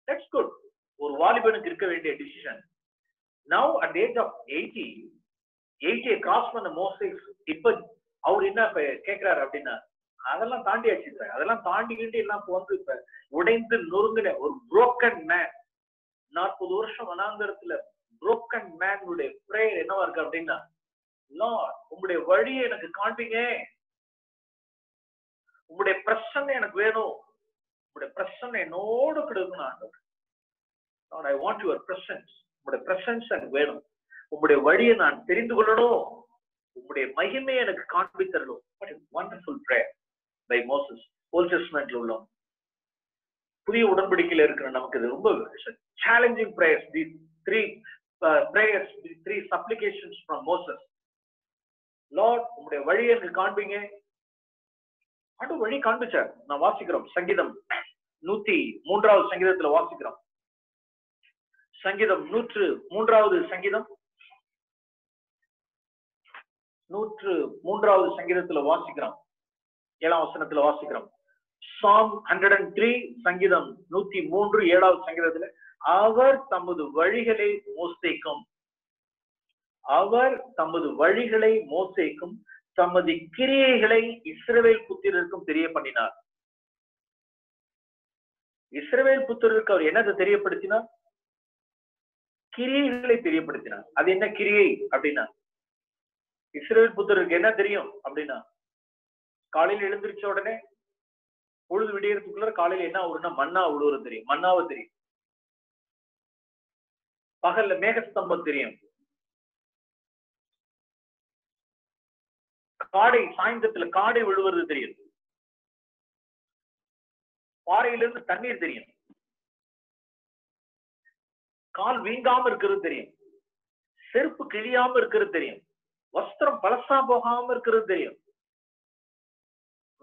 A: That's good. ஒரு வாலிபனுக்கு இருக்க வேண்டிய decision. Now at the age of 80 cross பண்ண மோசேஸ் இப்ப அவர் என்ன கேட்கிறாரு அப்படின்னா, அதெல்லாம் தாண்டியாச்சு சார். அதெல்லாம் தாண்டிக்கிட்டு எல்லாம் வந்து இப்ப உடைந்து நொறுங்கின ஒரு புரோக்கன் மேன். 40 வருஷம் வனாந்தரத்துல புரோக்கன் மேனுடைய பிரேயர் என்னவா இருக்கு அப்படின்னா, லார்ட் உங்களுடைய வழியை எனக்கு காண்பீங்க, உங்களுடைய பிரசன்னை எனக்கு வேணும், உங்களுடைய பிரசன்னை என்னோடு கொடுக்கணும் ஆண்டவர். Lord I want your presence. உங்களுடைய பிரசன்ஸ் எனக்கு வேணும். உங்களுடைய வழியை நான் தெரிந்து கொள்ளணும். உங்களுடைய மகிமையை எனக்கு காண்பித்தரணும். What is wonderful prayer by Moses. Old டெஸ்டமென்ட்ல உள்ளோம். புதிய உடன்படிக்கையில இருக்கிற நமக்கு இது ரொம்ப challenging prayers. these three prayers, these 3 supplications from Moses. Lord உங்களுடைய வழியை எனக்கு காண்பீங்க. ஆண்டவர் வழி காண்பிச்சார். நான் வாசிக்கிறோம் சங்கீதம் 103வது சங்கீதத்துல வாசிக்கிறோம். சங்கீதம் 103வது சங்கீதம் 103வது சங்கீதத்துல வாசிக்கிறோம். 7ஆம் வசனத்துல வாசிக்கிறோம். Psalm 103 சங்கீதம் 103 7வது சங்கீதத்துல, அவர் தமது வழிகளை மோசேக்கும், அவர் தமது வழிகளை மோசேக்கும், தமது கிரியைகளை இஸ்ரவேல் புத்திரருக்கும் தெரிய பண்ணினார். இஸ்ரவேல் புத்திரருக்கு அவர் என்னதை தெரியப்படுத்தினார்? கிரியைகளை தெரியப்படுத்தினார். அது என்ன கிரியை அப்படின்னா, இஸ்ரவேல் புத்திரருக்கு என்ன தெரியும் அப்படின்னா, காலையில் எழுந்திருச்ச உடனே பொழுது விடியறதுக்குள்ள காலையில என்ன ஆகுதுன்னா மன்னா விழுவுறது தெரியும். மன்னாவை தெரியும். பகல்ல மேகஸ்தம்பம் தெரியும். காடை சாயந்தரத்துல காடை விழுவது தெரியும். பாறையிலிருந்து தண்ணீர் தெரியும். கால் வீங்காம இருக்கிறது தெரியும். செருப்பு கிழியாம இருக்கிறது தெரியும். வஸ்திரம் பழசா போகாம இருக்கிறது தெரியும்.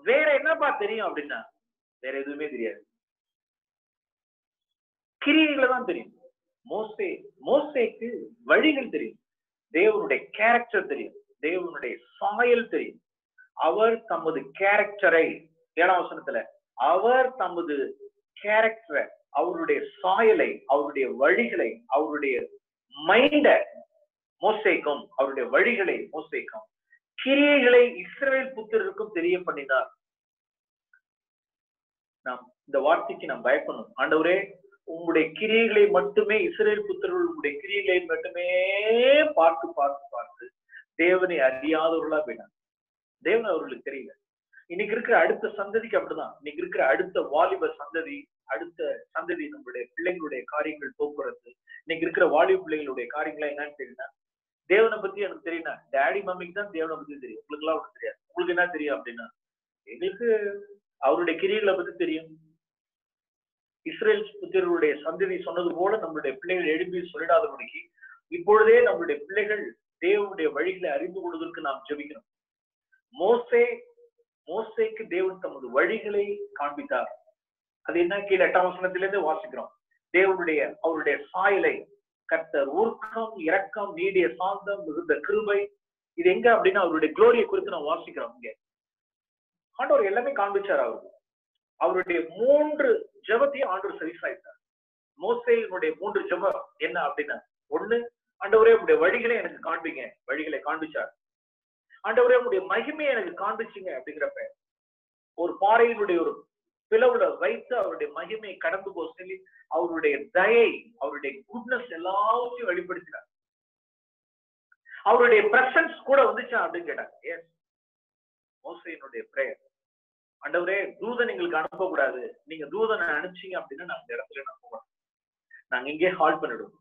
A: வேற என்னப்பா தெரியும் அப்படின்னா, வேற எதுவுமே தெரியாது. கிரியைகளை தான் தெரியும். மோசேக்கு வழிகள் தெரியும். தேவனுடைய கேரக்டர் தெரியும். தேவனுடைய சாயல் தெரியும். அவர் தமது கேரக்டரை 7ஆம் வசனத்துல, அவர் தமது கேரக்டரை, அவருடைய சாயலை, அவருடைய வழிகளை, அவருடைய மைண்ட மோசேக்கும், அவருடைய வழிகளை மோசேக்கும், கிரியைகளை இஸ்ரவேல் புத்திரருக்கும் தெரிய பண்ணினார். நாம் இந்த வார்த்தைக்கு நாம் பயப்படணும். ஆண்டவரே உங்களுடைய கிரியைகளை மட்டுமே, இஸ்ரவேல் புத்திரர்கள் உங்களுடைய கிரியைகளை மட்டுமே பார்த்து பார்த்து பார்த்து தேவனை அறியாதவர்களா வேண்டாம். தேவன் அவர்களுக்கு தெரியல. இன்னைக்கு இருக்கிற அடுத்த சந்ததிக்கு அப்படிதான். இன்னைக்கு இருக்கிற அடுத்த வாலிப சந்ததி, அடுத்த சந்ததி நம்மளுடைய பிள்ளைங்களுடைய காரியங்கள் போக்குறது. இன்னைக்கு இருக்கிற வாலிப பிள்ளைகளுடைய காரியங்களா என்னன்னு தெரியுமா? தேவனை பத்தி எனக்கு தெரியும்னா டேடி மம்மிக்கு தான் தேவனை பத்தி தெரியும். உங்களுக்கு எல்லாம் ஒண்ணு தெரியாது. உங்களுக்கு என்ன தெரியும் அப்படின்னா, எங்களுக்கு அவருடைய கிரியைகளை பத்தி தெரியும். இஸ்ரேல் புத்திரருடைய சந்ததி சொன்னது போல நம்மளுடைய பிள்ளைகள் எழுப்பி சொல்லிடாதபடிக்கு இப்பொழுதே நம்மளுடைய பிள்ளைகள் தேவனுடைய வழிகளை அறிந்து கொள்வதற்கு நாம் ஜெபிக்கணும். மோசேக்கு தேவன் தமது வழிகளை காண்பித்தார். அது என்ன? கீழே 8ஆம் வசனத்திலிருந்து வாசிக்கிறோம். அவருடைய சாயலை, கர்த்தர் ஊர்க்கம், இரக்கம், நீடிய சாந்தம், மிகுந்த கிருபை. இது எங்க அப்படின்னா அவருடைய குளோரியை குறித்து நாம் வாசிக்கிறோம். இங்க ஆண்டவர் எல்லாமே காண்பிச்சார். அவருடைய 3 ஜெபத்தையும் ஆண்டவர் சரிசாய்த்தார். மோசேயினுடைய 3 ஜெபம் என்ன அப்படின்னா, 1, ஆண்டவரே உங்களுடைய வழிகளை எனக்கு காண்பிங்க, வழிகளை காண்பிச்சார். ஆண்டவரே உங்களுடைய மகிமையை எனக்கு காண்பிச்சுங்க அப்படிங்கிறப்ப ஒரு பாறையினுடைய ஒரு பிளவுல வைத்து அவருடைய மகிமையை கடந்து போக சொல்லி அவருடைய தயை, அவருடைய குட்னஸ் எல்லாத்தையும் வெளிப்படுத்தினார். அவருடைய பிரசன்ஸ் கூட வந்துச்சா அப்படின்னு கேட்டாங்க. எஸ், மோசேயினுடைய பிரேயர், ஆண்டவரே தூதன் எங்களுக்கு அனுப்பக்கூடாது, நீங்க தூதனை அனுப்பிச்சீங்க அப்படின்னா நாங்க இந்த இடத்துல போகணும், நாங்க இங்கே ஹால்ட் பண்ணிடுவோம்,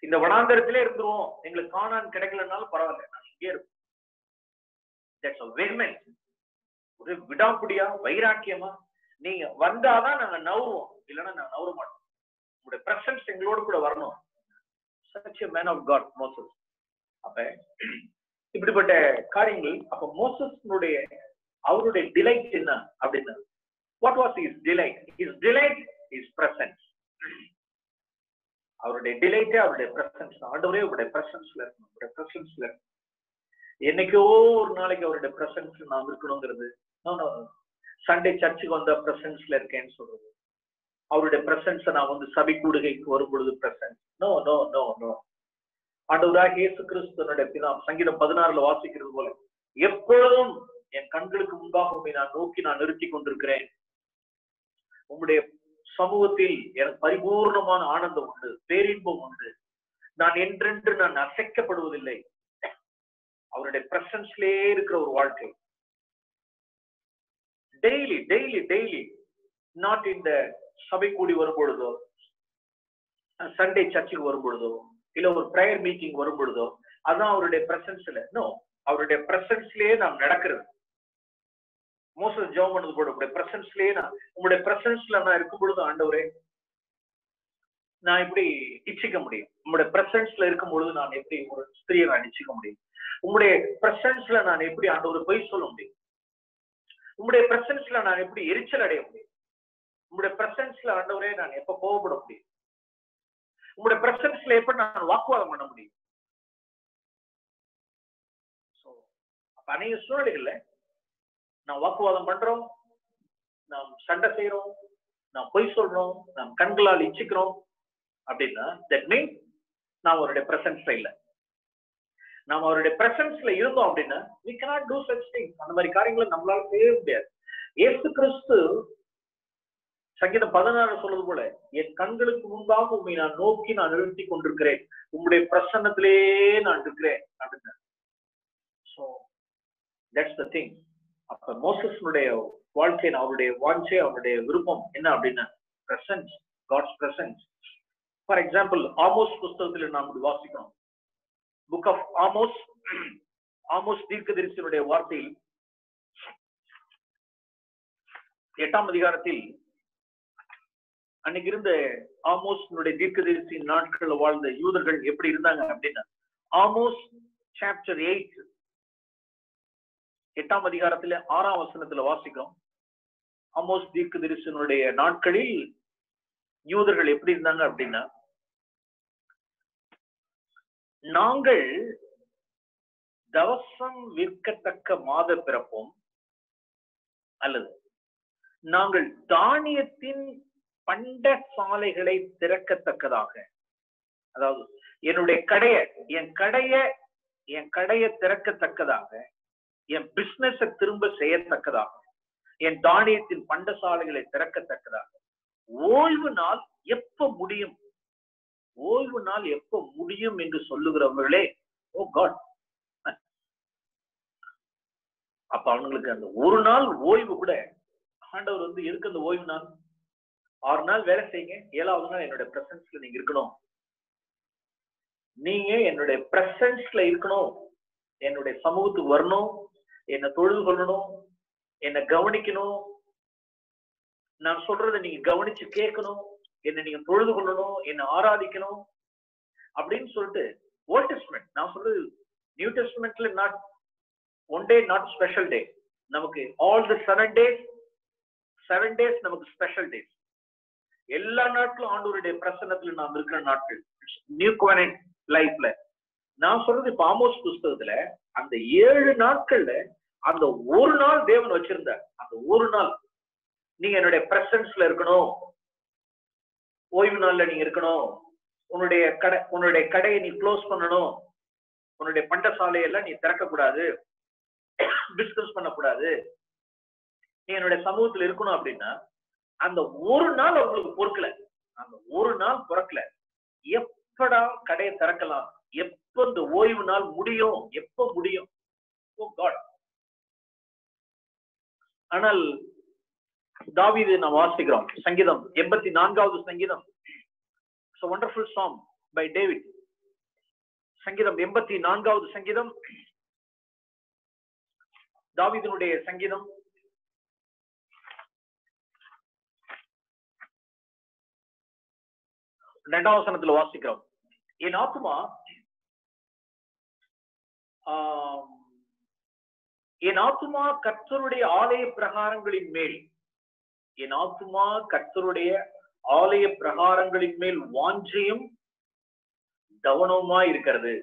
A: இந்த வனாந்தரத்திலே இருந்துருவோம், எங்களுக்கு காணான் கிடைக்கலனாலும் பரவாயில்ல, நாங்க இங்கே இருப்போம். ஒரு விடாப்பிடியா வைராக்கியமா நீங்க வந்தாதான் நாங்க நவுருவோம், இல்லைன்னா நாங்க நவுற மாட்டோம், உங்களுடைய பிரசன்ஸ் எங்களோடு கூட வரணும். such a man of God Moses. அப்ப இப்படிப்பட்ட காரியங்கள். அப்ப மோசஸ்னுடைய அவருடைய டிலைட் என்ன அப்படின்னா, what was his delight? His delight is presence. அவருடைய டிலைட்டே அவருடைய பிரசன்ஸ். ஆண்டவரே அவருடைய பிரசன்ஸ்ல இருக்கணும், அவருடைய பிரசன்ஸ்ல இருக்கணும். என்னைக்கோ ஒரு நாளைக்கு அவருடைய பிரசன்ஸ்ல நாம் இருக்கணுங்கிறது சண்டே சர்ச்சுக்கு வந்த பிரசன்ஸ்ல இருக்கேன்னு சொல்றது, அவருடைய பிரசன்ஸை நான் வந்து சபை கூடுகைக்கு வரும் பொழுது presence. No no no no. ஆண்டவராகிய இயேசு கிறிஸ்துவினுடைய பிதாம் சங்கீதம் 16 வாசிக்கிறது போல, எப்பொழுதும் என் கண்களுக்கு முன்பாக உண்மை நான் நோக்கி நான் நிறுத்தி கொண்டிருக்கிறேன், உங்களுடைய சமூகத்தில் எனக்கு பரிபூர்ணமான ஆனந்தம் உண்டு, பேரின்பம் உண்டு, நான் என்றென்று நான் அசைக்கப்படுவதில்லை. அவருடைய பிரசன்ஸ்லயே இருக்கிற ஒரு வாழ்க்கை. டெய்லி டெய்லி டெய்லி, நாட் இந்த சபை கூடி வரும் பொழுதோ, சண்டே சர்ச்சுக்கு வரும் பொழுதோ, இல்ல ஒரு பிரேயர் மீட்டிங் வரும் பொழுதோ, அதான் அவருடைய பிரசன்ஸ்ல. நோ, அவருடைய பிரசன்ஸ்லயே நாம் நடக்கிறது. மோசஸ் ஜெபம் பண்ணது போல உங்களுடைய பிரசன்ஸ்லயே உங்களுடைய பிரசன்ஸ்ல நான் இருக்கும் பொழுது ஆண்டவரே நான் எப்படி இச்சிக்க முடியும், உங்களுடைய பிரசன்ஸ்ல இருக்கும் பொழுது நான் எப்படி ஒரு ஸ்திரியை நான் இச்சிக்க முடியும், உங்களுடைய பிரசன்ஸ்ல நான் எப்படி ஆண்டவரை பொய் சொல்ல முடியும், உங்களுடைய பிரசன்ஸ்ல நான் எப்படி எரிச்சல் அடைய முடியும், உங்களுடைய பிரசன்ஸ்ல ஆண்டவரே நான் எப்ப கோபப்பட முடியும், உங்களுடைய பிரசன்ஸ்ல எப்ப நான் வாக்குவாதம் பண்ண முடியும். அநேக சூழ்நிலைகள்ல நாம் வாக்குவாதம் பண்றோம், நாம் சண்டை செய்யறோம், நாம் பொய் சொல்றோம், நாம் கண்களால் இச்சிக்கிறோம் அப்படின்னா தட் மீன்ஸ் நாம் அவருடைய பிரசன்ஸ்ல இல்ல. நாம் அவருடைய பிரசன்ஸ்ல இருந்தோம் அப்படின்னா we cannot do such things. அந்த மாதிரி காரியங்களை நம்மளால செய்ய முடியாது. இயேசு கிறிஸ்து சங்கீதம் 16 சொல்றது போல, என் கண்களுக்கு முன்பாக உண்மை நான் நோக்கி நான் நிறுத்தி கொண்டிருக்கிறேன், உங்களுடைய பிரசன்னத்திலே நான் இருக்கிறேன் அப்படின்னு. So that's the thing. அப்ப மோசஸ்னுடைய வாழ்க்கை, அவருடைய வாஞ்சை, அவருடைய விருப்பம் என்ன அப்படின்னா presence, God's presence. For example, Amos புஸ்தகத்தில் நாம் வாசிக்கிறோம். புக் ஆஃப் ஆமோஸ், ஆமோஸ் தீர்க்கதரிசியினுடைய வார்த்தையில் 8ஆம் அதிகாரத்தில் அன்னைக்கு இருந்த ஆமோஸ்னுடைய தீர்க்கதரிசியின் நாட்கள்ல வாழ்ந்த யூதர்கள் எப்படி இருந்தாங்க அப்படின்னா, ஆமோஸ் சாப்டர் 8ஆம் அதிகாரத்துல 6ஆம் வசனத்துல வாசிக்கிறோம். ஆமோஸ் தீர்க்கதரிசியினுடைய நாட்களில் யூதர்கள் எப்படி இருந்தாங்க அப்படின்னா, நாங்கள் தவசம் விற்கத்தக்க மாத பிறப்போம், அல்லது நாங்கள் தானியத்தின் பண்ட சாலைகளை திறக்கத்தக்கதாக, அதாவது என்னுடைய என் கடையை திறக்கத்தக்கதாக, என் பிசினஸ திரும்ப செய்யத்தக்கதாக, என் தானியத்தின் பண்டசாலைகளை திறக்கத்தக்கதாக, ஓய்வு நாள் எப்ப முடியும், ஓய்வு நாள் எப்ப முடியும் என்று சொல்லுகிறவர்களே, ஓ காட். அப்ப அவங்களுக்கு அந்த ஒரு நாள் ஓய்வு கூட ஆண்டவர் வந்து இருக்கு. அந்த ஓய்வு நாள் 6 நாள் வேலை செய்யுங்க, 7ஆவது நாள் என்னுடைய பிரசன்ஸ்ல நீங்க இருக்கணும், நீங்க என்னுடைய பிரசன்ஸ்ல இருக்கணும், என்னுடைய சமூகத்துக்கு வரணும், என்னை தொழுது கொள்ளணும், என்னை கவனிக்கணும், நான் சொல்றதை நீங்க கவனிச்சு கேட்கணும், என்னை நீங்க தொழுது கொள்ளணும், என்னை ஆராதிக்கணும் அப்படின்னு சொல்லிட்டு. ஓல்ட் டெஸ்ட்மென்ட், நான் சொல்றது நியூ டெஸ்ட்மென்ட்ல not one day, not special day. நமக்கு ஆல் தி 7 days நமக்கு ஸ்பெஷல் டேஸ். எல்லா நாட்களும் ஆண்டவருடைய பிரசன்னத்துல நாம் இருக்கிற நாட்கள், நியூ கோவெனன்ட் லைஃப்ல. நான் சொல்றது இப்ப ஆமோஸ் புஸ்தகத்துல அந்த 7 நாட்கள்ல அந்த ஒரு நாள் தேவன் வச்சிருந்தார். அந்த ஒரு நாள் நீங்க என்னுடைய பிரசன்ஸ்ல இருக்கணும், ஓய்வு நாள்ல நீங்க இருக்கணும், உன்னுடைய கடையை நீ க்ளோஸ் பண்ணணும், உன்னுடைய பண்டசாலையெல்லாம் நீ திறக்க கூடாது, பிசினஸ் பண்ணக்கூடாது, நீ என்னுடைய சமூகத்துல இருக்கணும் அப்படின்னா அந்த ஒரு நாள் அவங்களுக்கு பொறுக்கல, அந்த ஒரு நாள் பிறக்கல. எப்படா கடையை திறக்கலாம், எப்ப இந்த ஓய்வு நாள் முடியும், எப்ப முடியும். ஆனால் தாவீது நாம் வாசிக்கிறோம், சங்கீதம் 84வது சங்கீதம், wonderful song by David. சங்கீதம் 84வது சங்கீதம், தாவீதினுடைய சங்கீதம். 2வது வசனத்துல வாசிக்கிறோம், என் ஆத்துமா என் ஆத்துமா கர்த்தருடைய ஆலய பிரகாரங்களின் மேல், என் ஆத்துமா கர்த்தருடைய ஆலய பிரகாரங்களின் மேல் வாஞ்சையும் கவனமாய் இருக்கிறது.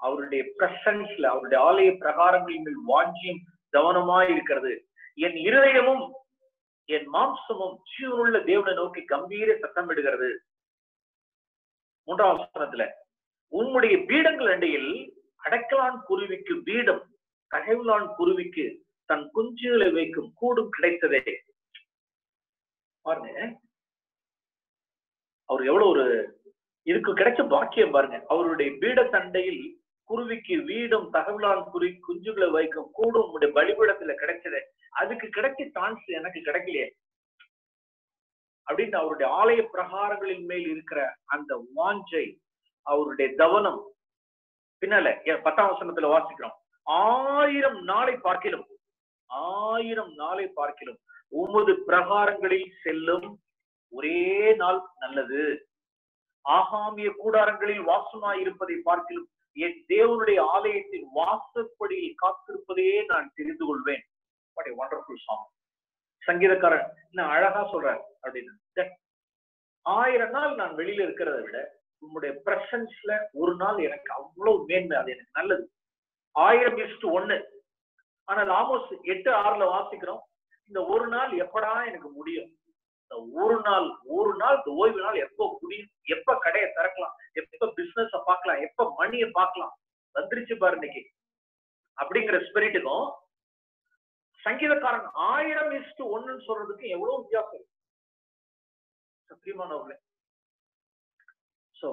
A: அவருடைய பிரசன்ஸ்ல, அவருடைய ஆலய பிரகாரங்களின் மேல் வாஞ்சியும் கவனமாய் இருக்கிறது. என் இருதயமும் என் மாம்சமும் ஜீவனுள்ள தேவனை நோக்கி கம்பீர சத்தமிடுகிறது. 3வது வசனத்துல, உம்முடைய பீடங்கள் அண்டையில் அடைக்கலான் குருவிக்கு பீடம், ககைவுலான் குருவிக்கு தன் குஞ்சுகளை வைக்கும் கூடும் கிடைத்ததே. பாருங்க, அவர் எவ்வளவு ஒரு இதுக்கு கிடைச்ச பாக்கியம் பாருங்க. அவருடைய பீட தண்டையில் குருவிக்கு வீடும், தகவலான் குருவி குஞ்சுகளை வைக்கும் கூடும் உங்களுடைய பலிபீடத்துல கிடைச்சதே. அதுக்கு கிடைச்ச சான்ஸ் எனக்கு கிடைக்கலையே அப்படின்னு அவருடைய ஆலய பிரகாரங்களின் மேல் இருக்கிற அந்த வாஞ்சை, அவருடைய கவனம். பின்னால 10வது வசனத்துல வாசிக்கிறோம், 1000 நாளை பார்க்கிலும், 1000 நாளை பார்க்கிலும் உமது பிரகாரங்களில் செல்லும் ஒரே நாள் நல்லது. ஆகாமிய கூடாரங்களில் வாசமாய் இருப்பதை பார்க்கிலும் என் தேவனுடைய ஆலயத்தின் வாசப்படியில் காத்திருப்பதே நான் தெரிந்து கொள்வேன். Wonderful song. சங்கீதக்காரன் என்ன அழகா சொல்றார் அப்படின்னு, 1000 நாள் நான் வெளியில இருக்கிறத விட உங்களுடைய பிரசன்ஸ்ல ஒரு நாள் எனக்கு அவ்வளவு மேன்மை, அது எனக்கு நல்லது. 1000:1. ஆனால் ஆமோஸ் 8:6 வாசிக்கிறோம், இந்த ஒரு நாள் எப்படா எனக்கு முடியும், இந்த ஒரு நாள் இந்த ஓய்வு நாள் எப்போ முடியும், எப்ப கடையை திறக்கலாம், எப்ப பிசினஸ் பார்க்கலாம், எப்ப மணியை பார்க்கலாம், வந்துருச்சு பாரு இன்னைக்கு அப்படிங்கிற ஸ்பிரிட்டுக்கும் சங்கீதக்காரன் 1000:1 சொல்றதுக்கு எவ்வளவு வித்தியாசம் சத்தியமானவர்களே. சோ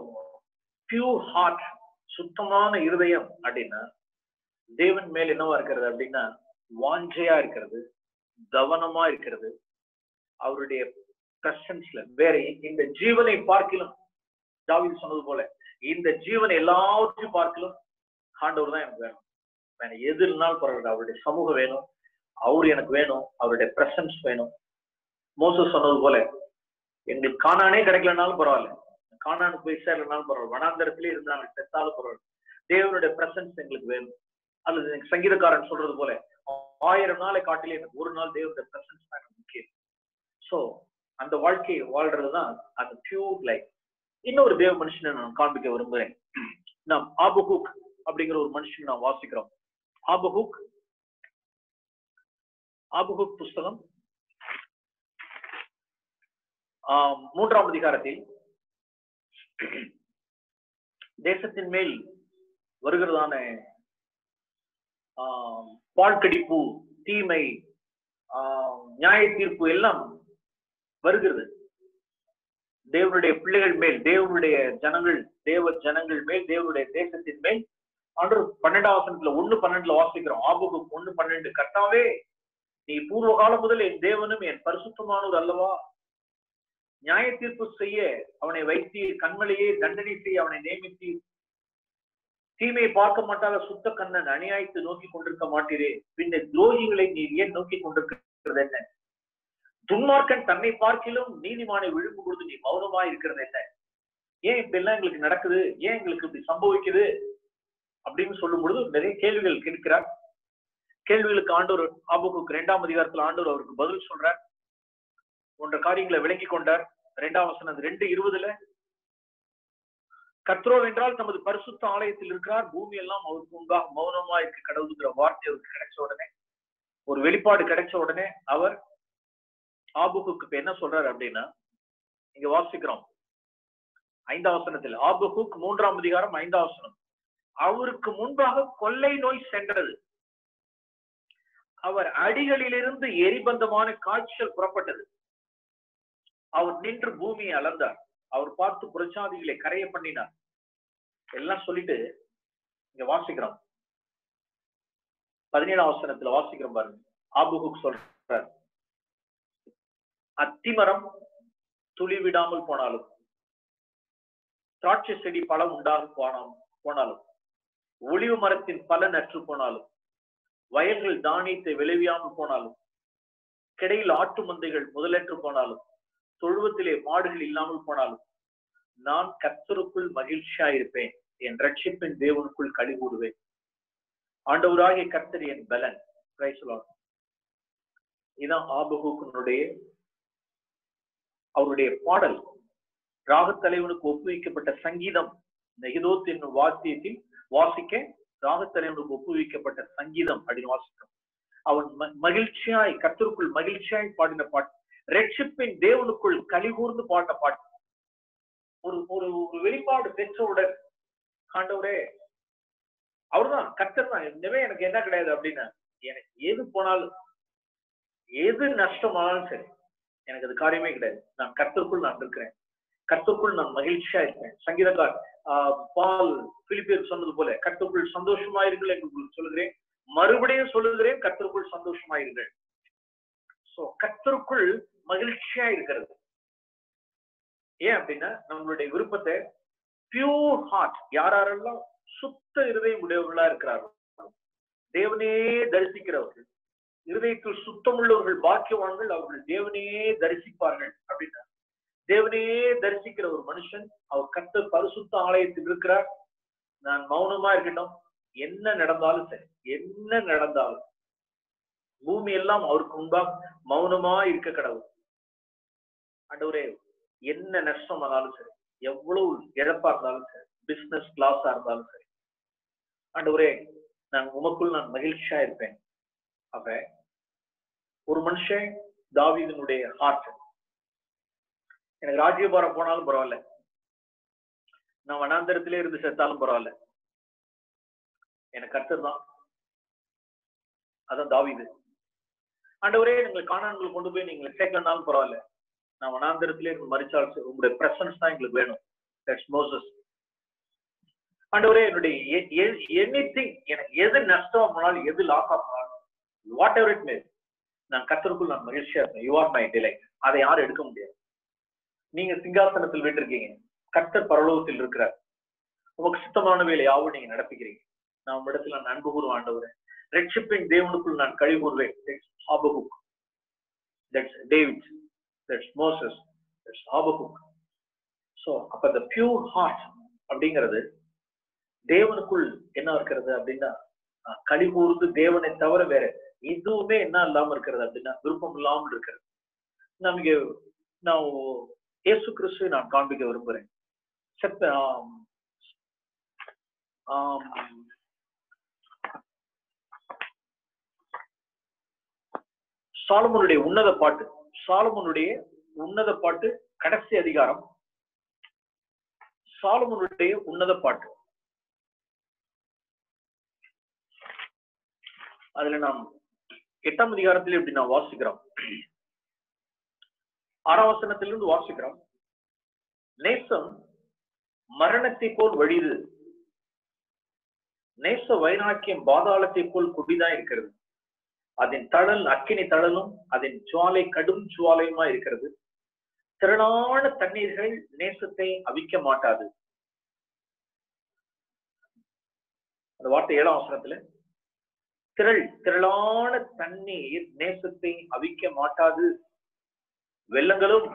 A: பியூர் ஹார்ட், சுத்தமான இருதயம் அப்படின்னா தேவன் மேல் என்னவா இருக்கிறது அப்படின்னா வாஞ்சையா இருக்கிறது, கவனமா இருக்கிறது. அவருடைய பிரசன்ஸ்ல வேற இந்த ஜீவனை பார்க்கிலும், தாவீது சொன்னது போல, இந்த ஜீவனை எல்லாவற்றையும் பார்க்கிலும் ஆண்டவர் தான் எனக்கு வேணும். வேற எது இருந்தாலும் பரவாயில்ல, அவருடைய சமூகம் வேணும், அவரு எனக்கு வேணும், அவருடைய பிரசன்ஸ் வேணும். மோசஸ் சொன்னது போல, எங்களுக்கு கானானே கிடைக்கலனாலும் பரவாயில்ல, கானானுக்கு போய் சேரலனாலும் பரவாயில்ல, வனாந்தரத்திலே இருந்தாங்க செத்தாலும் பரவாயில்ல, தேவனுடைய பிரசன்ஸ் எங்களுக்கு வேணும். அல்லது சங்கீதக்காரன் சொல்றது போல, 1000 நாளை காட்டிலே எனக்கு ஒரு நாள் தேவனுடைய பிரசன்ஸ் தான் எனக்கு முக்கியம். சோ அந்த வாழ்க்கையை வாழ்றதுதான் அந்த பியூர் லைஃப். இன்னொரு தேவ மனுஷனை நான் காண்பிக்க விரும்புகிறேன். நாம் ஆபகுக் அப்படிங்கிற ஒரு மனுஷன் நாம் வாசிக்கிறோம். ஆபகுக் புஸ்தகம் 3ஆம் அதிகாரத்தில் தேசத்தின் மேல் வருகிறதான பாழ்கடிப்பு, தீமை, நியாய தீர்ப்பு எல்லாம் வருகிறது. தேவனுடைய பிள்ளைகள் மேல், தேவனுடைய ஜனங்கள், தேவ ஜனங்கள் மேல், தேவனுடைய தேசத்தின் மேல். ஆண்டு 12ஆம் வசனத்துல 1:12 வாசிக்கிறோம். ஆபகுக் 1:12, கர்த்தாவே நீ பூர்வ காலம் முதல் என் தேவனும் என் பரிசுத்தமானவர் அல்லவா, நியாய தீர்ப்பு செய்ய அவனை வைத்தீர், கண்மலையே தண்டனை செய்ய அவனை நியமித்தீர், தீமையை பார்க்க மாட்டாத சுத்த கண்ணன் அநியாயத்தை நோக்கி கொண்டிருக்க மாட்டீரே, பின்ன துரோகிகளை நீர் ஏன் நோக்கி கொண்டிருக்கிறது என்ன, துன்மார்க்கன் தன்னை பார்க்கிலும் நீதிமானை விழுங்கும் பொழுது நீ மௌனமா இருக்கிறது என்ன, ஏன் இப்ப எல்லாம் எங்களுக்கு நடக்குது, ஏன் எங்களுக்கு இப்படி சம்பவிக்குது அப்படின்னு சொல்லும் பொழுது நிறைய கேள்விகள் கேட்கிறார். கேள்விகளுக்கு ஆண்டவர் ஆபகுக் 2ஆம் அதிகாரத்தில் ஆண்டவர் அவருக்கு பதில் சொல்றார். போன்ற காரியங்களை விளங்கி கொண்டார். 2ஆம் வசனம் 2:20, கர்த்தரோ என்றால் தமது பரிசுத்த ஆலயத்தில் இருக்கிறார், பூமி எல்லாம் அவருக்கு முன்பாக மௌனமா இருக்க கடவுளுங்கிற வார்த்தை அவருக்கு கிடைச்ச உடனே, ஒரு வெளிப்பாடு கிடைச்ச உடனே அவர் ஆபகுக்கு என்ன சொல்றாரு அப்படின்னா, இங்க வாசிக்கிறோம் 5ஆம் வசனத்தில், ஆபகுக் 3ஆம் அதிகாரம் 5ஆம் வசனம், அவருக்கு முன்பாக கொள்ளை நோய் சென்றது, அவர் அடிகளிலிருந்து எரிபந்தமான காய்ச்சல் புறப்பட்டது. அவர் நின்று பூமியை அளந்தார். அவர் பார்த்து புரட்சாதிகளை கரைய பண்ணினார். எல்லாம் சொல்லிட்டு இங்க வாசிக்கிறோம். 17ஆம் வசனத்துல வாசிக்கிறோம் பாருங்க. ஆபகுக் சொல்றார், அத்திமரம் துளி விடாமல் போனாலும், திராட்சை செடி பழம் உண்டாக போனாலும், ஒளிவு மரத்தின் பலன் அற்று போனாலும், வயல்கள் தானியத்தை விளைவியாமல் போனாலும், கிடையில் ஆட்டு மந்தைகள் முதலற்று போனாலும், தொழுவத்திலே மாடுகள் இல்லாமல் போனாலும், நான் கர்த்தருக்குள் மகிழ்ச்சியா இருப்பேன், என் ரட்சிப்பின் தேவனுக்குள் களி கூறுவேன். ஆண்டவராகிய கர்த்தர் என் பலன். இதான் ஆபகுக்கினுடைய அவருடைய பாடல். ராகத்தலைவனுக்கு ஒப்புவிக்கப்பட்ட சங்கீதம். நெகிதோத் என்னும் வாத்தியத்தில் வாசிக்க ராகத்தலைவனுக்கு ஒப்புவிக்கப்பட்ட சங்கீதம் அப்படின்னு வாசிக்கிறோம். அவன் மகிழ்ச்சியாய் கர்த்தருக்குள் மகிழ்ச்சியாய் பாடின பாட்டு, ரட்சிப்பின் தேவனுக்குள் களி கூர்ந்து பாடின பாட்டு. ஒரு ஒரு வெளிப்பாடு பெற்றவுடன், ஆண்டவரே அவர்தான் கர்த்தர் தான், இனிமே எனக்கு என்ன கிடையாது அப்படின்னா, எனக்கு எது போனாலும் எது நஷ்டமானாலும் சரி எனக்கு அது காரியமே கிடையாது. நான் கர்த்தருக்குள் நான் இருக்கிறேன், கர்த்தருக்குள் நான் மகிழ்ச்சியா இருப்பேன். சங்கீதக்கார் பால் பிலிப்பியர் சொன்னது போல, கர்த்தருக்குள் சந்தோஷமாயிருங்கள் என்று சொல்லுகிறேன், மறுபடியும் சொல்லுகிறேன், கர்த்தருக்குள் சந்தோஷமாயிருங்கள். சோ கர்த்தருக்குள் மகிழ்ச்சியா இருக்கிறது. ஏன் அப்படின்னா, நம்மளுடைய விருப்பத்தை பியூர் ஹார்ட், யாரெல்லாம் சுத்த இருதயம் உடையவர்களா இருக்கிறார்கள், தேவனே தரிசிக்கிறவர்கள், இருதயத்தில் சுத்தமுள்ளவர்கள் பாக்கியவான்கள், அவர்கள் தேவனே தரிசிப்பார்கள் அப்படின்னா, தேவனே தரிசிக்கிற ஒரு மனுஷன், அவர் கர்த்தர் பரிசுத்த ஆலயத்தில் இருக்கிறார், நான் மௌனமா இருக்கட்டும், என்ன நடந்தாலும் சரி, என்ன நடந்தாலும் பூமி எல்லாம் அவருக்கு முன்பாக மௌனமா இருக்க கடவுள். ஆண்டவரே, என்ன நஷ்டம் ஆனாலும் சரி, எவ்வளவு இழப்பா இருந்தாலும் சரி, பிசினஸ் லாஸா இருந்தாலும் சரி, ஆண்டவரே நான் உமக்குள் நான் மகிழ்ச்சியா இருப்பேன். அப்ப ஒரு மனுஷன் தாவீதினுடைய ஹார்ட், எனக்கு ராஜ்யபாரம் போனாலும் பரவாயில்ல, நான் வனாந்தரத்திலே இருந்து செத்தாலும் பரவாயில்ல, எனக்கு கர்த்தர் தான். அதான் தாவீது. ஆண்டவரே எங்களுக்கு கானான்கள் கொண்டு போய் நீங்க சேர்க்கலனாலும் பரவாயில்ல, நான் வனாந்தரத்திலே இருந்து மரிச்சாலும் உங்களுடைய பிரசன்ஸ் தான் எங்களுக்கு வேணும். That's Moses. ஆண்டவரே என்னுடைய எனிதிங், எனக்கு எது நஷ்டம் போனாலும், எது லாஸ் ஆனாலும், வாட் எவர் இட் மே, நான் கர்த்தருக்குள் நான் மகிழ்ச்சியா இருப்பேன். You are my delight. அதை யாரும் எடுக்க முடியாது. நீங்க சிங்காசனத்தில் விட்டுருக்கீங்க, கர்த்தர் பரலோகத்தில் இருக்கிறார், உமக்கு சுத்தமான வேலை யாவும் நீங்க நடப்பிக்கிறீங்க. நான் உங்களிடத்துல நான் அன்பு கூறுவேன். ஆண்டவரே, ரட்சிப்பின் தேவனுக்குள் நான் கழி கூறுவேன். Habakkuk, that's David, that's Moses, that's Habakkuk. So அப்ப the pure heart அப்படிங்கிறது தேவனுக்குள் என்ன இருக்கிறது அப்படின்னா, களி கூர்ந்து தேவனை தவிர வேற எதுவுமே என்ன இல்லாம இருக்கிறது அப்படின்னா, விருப்பம் இல்லாமல் இருக்கிறது. நமக்கு நான் இயேசு கிறிஸ்துவை நான் காண்பிக்க விரும்புகிறேன். சாலமோனுடைய உன்னத பாட்டு, சாலமோனுடைய உன்னத பாட்டு, கடைசி அதிகாரம், சாலமோனுடைய உன்னத பாட்டு. அதுல நாம் 8ஆம் அதிகாரத்திலே இப்படி நான் வாசிக்கிறோம். 6ஆம் வசனத்திலிருந்து வாசிக்கிறோம். நேசம் மரணத்தை போல் வழிது, நேச வைராக்கியம் பாதாளத்தை போல் குடிதான் இருக்கிறது. அதன் தழல் அக்கினி தழலும், அதன் ஜுவாலை கடும் ஜுவாலையுமா இருக்கிறது. திரளான தண்ணீர்கள் நேசத்தை அவிக்க மாட்டாது. அந்த வார்த்தை 7ஆம் வசனத்துல, திரளான தண்ணீர் நேசத்தை அவிக்க மாட்டாது, வெள்ளங்களும்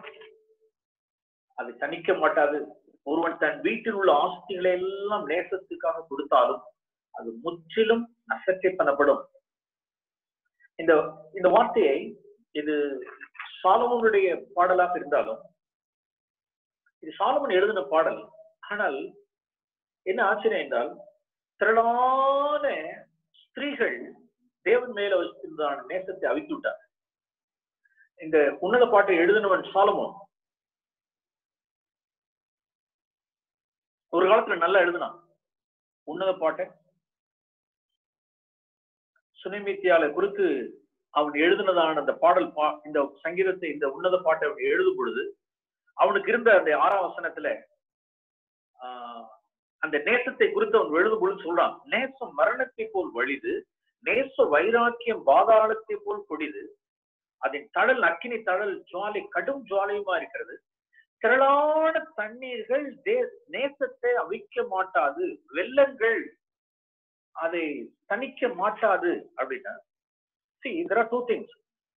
A: அது தணிக்க மாட்டாது. ஒருவன் தன் வீட்டில் உள்ள ஆஸ்திகளை எல்லாம் நேசத்துக்காக கொடுத்தாலும் அது முற்றிலும் அசட்டை பண்ணப்படும். இந்த வார்த்தையை, இது சாலமோனுடைய பாடலாக இருந்தாலும், இது சாலமோன் எழுதின பாடல். ஆனால் என்ன ஆச்சரியம் என்றால், திரளான ஸ்திரீகள் தேவன் மேல வச்சிருந்தான நேசத்தை அவித்து விட்டார். இந்த உன்னத பாட்டை எழுதினவன் சாலமோன். ஒரு காலத்துல நல்லா எழுதினான் உன்னத பாட்டை. சுனிமித்தியால குறித்து அவன் எழுதினதான அந்த பாடல் இந்த சங்கீதத்தை, இந்த உன்னத பாட்டை அவன் எழுதும் பொழுது அவனுக்கு இருந்த அந்த 6ஆம் வசனத்துல அந்த நேசத்தை குறித்து அவன் எழுதும் பொழுது சொல்றான், நேசம் மரணத்தை போல் வலிது, நேச வைராக்கியம் பாதாளத்தை போல் கொடிது, அதன் தழல் அக்கினி தழல் ஜுவாலை கடும் ஜுவாலையுமா இருக்கிறது, திரளான தண்ணீர்கள் நேசத்தை அவிக்க மாட்டாது, வெள்ளங்கள் அதை தணிக்க மாட்டாது அப்படின்னா. See, there are two things.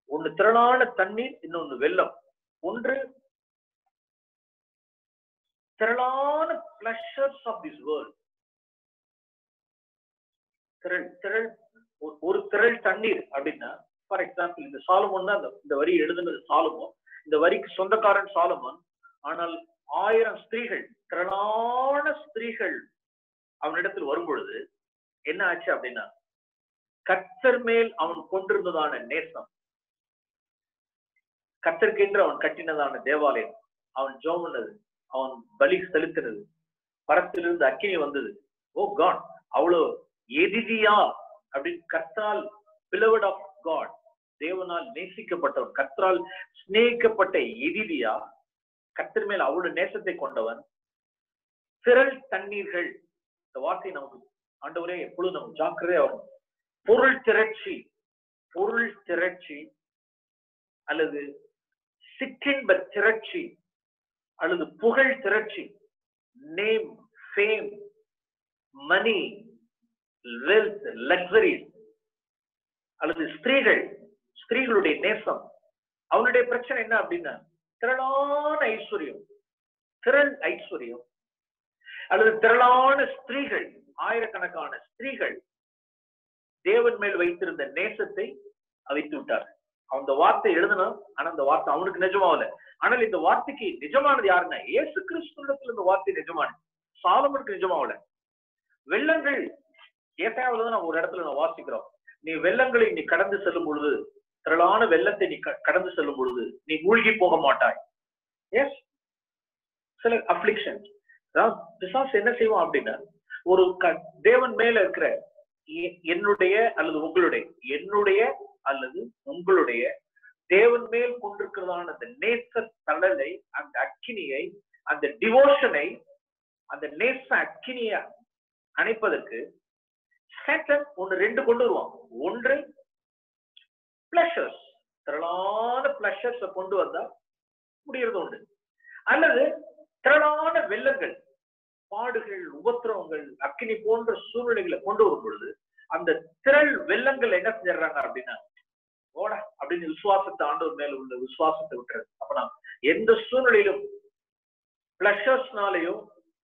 A: ஒன்னு திரளான தண்ணீர், இன்னொன்னு வெள்ளம். ஒன்று திரளான pleasures of this world. ஒரு திரள் தண்ணீர் அப்படின்னா, ஃபார் எக்ஸாம்பிள் இந்த சாலமோன் தான் இந்த வரி எழுதுனது சாலமோன். இந்த வரிக்கு சொந்தக்காரன் சாலமோன். ஆனால் 1000 ஸ்திரீகள், திரளான ஸ்திரீகள் அவனிடத்தில் வரும் பொழுது என்ன ஆச்சு அப்படின்னா, கர்த்தர் மேல் அவன் கொண்டிருந்ததான நேசம், கர்த்தருக்கென்று அவன் கட்டினதான தேவாலயம், அவன் ஜெபம் பண்ணது, அவன் பலி செலுத்தினது, பரத்திலிருந்து அக்கினி வந்தது. ஓ காட், அவ்வளவு எதிரியா அப்படின்னு, கர்த்தரால் beloved of God, தேவனால் நேசிக்கப்பட்டவன், கர்த்தரால் சிநேகிக்கப்பட்ட எதிரியா, கர்த்தர் மேல் அவ்வளவு நேசத்தை கொண்டவன். திரள் தண்ணீர்கள், இந்த வார்த்தை நமக்கு ஆண்டவரே எப்பொழுது நமக்கு ஜாக்கிரதையா வரும். பொருள் திரட்சி, பொருள் திரட்சி அல்லது சிற்றின்ப திரட்சி அல்லது புகழ் திரட்சி, நேம், ஃபேம், மணி, வெல்த், லக்ஸரி, அல்லது ஸ்திரீகள், ஸ்திரீகளுடைய நேசம். அவனுடைய பிரச்சனை என்ன அப்படின்னா, திரளான ஐஸ்வர்யம், திரள் ஐஸ்வர்யம் அல்லது திரளான ஸ்திரீகள், ஆயிரக்கணக்கான ஸ்திரீகள் தேவன் மேல் வைத்திருந்த நேசத்தை அவித்து விட்டார். அந்த வார்த்தை எழுதணும், ஆனா அந்த வார்த்தை அவனுக்கு நிஜமாவல. ஆனால் இந்த வார்த்தைக்கு நிஜமானது யாருன்னா, இயேசு கிறிஸ்துவிடத்தில் இந்த வார்த்தை நிஜமானது, சாலமோனுக்கு நிஜமாவல. வெள்ளங்கள், ஏசாயாவுலதான் நான் ஒரு இடத்துல நான் வாசிக்கிறோம், நீ வெள்ளங்களை நீ கடந்து செல்லும் பொழுது, திரளான வெள்ளத்தை நீ கடந்து செல்லும் பொழுது நீ மூழ்கி போக மாட்டாய். எஸ், சில அப்ளிக்ஷன் பிசாசு என்ன செய்வோம் அப்படின்னா, ஒரு தேவன் மேல இருக்கிற என்னுடைய அல்லது உங்களுடைய, என்னுடைய அல்லது உங்களுடைய தேவன் மேல் கொண்டிருக்கிறதான அந்த நேச தழலை, அந்த அக்கினியை, அந்த டிவோஷனை, அந்த நேச அக்கினியை அணைப்பதற்கு சேட்டன் ஒன்னு 2 கொண்டு வருவான். ஒன்று பிளஷர்ஸ், திரளான பிளஷர்ஸ் கொண்டு வந்தா முடியறது உண்டு. அல்லது திரளான வெள்ளங்கள், பாடுகள், உபத்திரவங்கள், அக்கினி போன்ற சூழ்நிலைகளை கொண்டு வரும் பொழுது அந்த திரள் வெள்ளங்கள் என்ன செஞ்சாங்க அப்படின்னா, ஓடா அப்படின்னு விசுவாசத்தை, ஆண்டவர் மேல உள்ள விசுவாசத்தை விட்டுறது. அப்ப நாம் எந்த சூழ்நிலையிலும் பிளஷர்ஸ்னாலையும்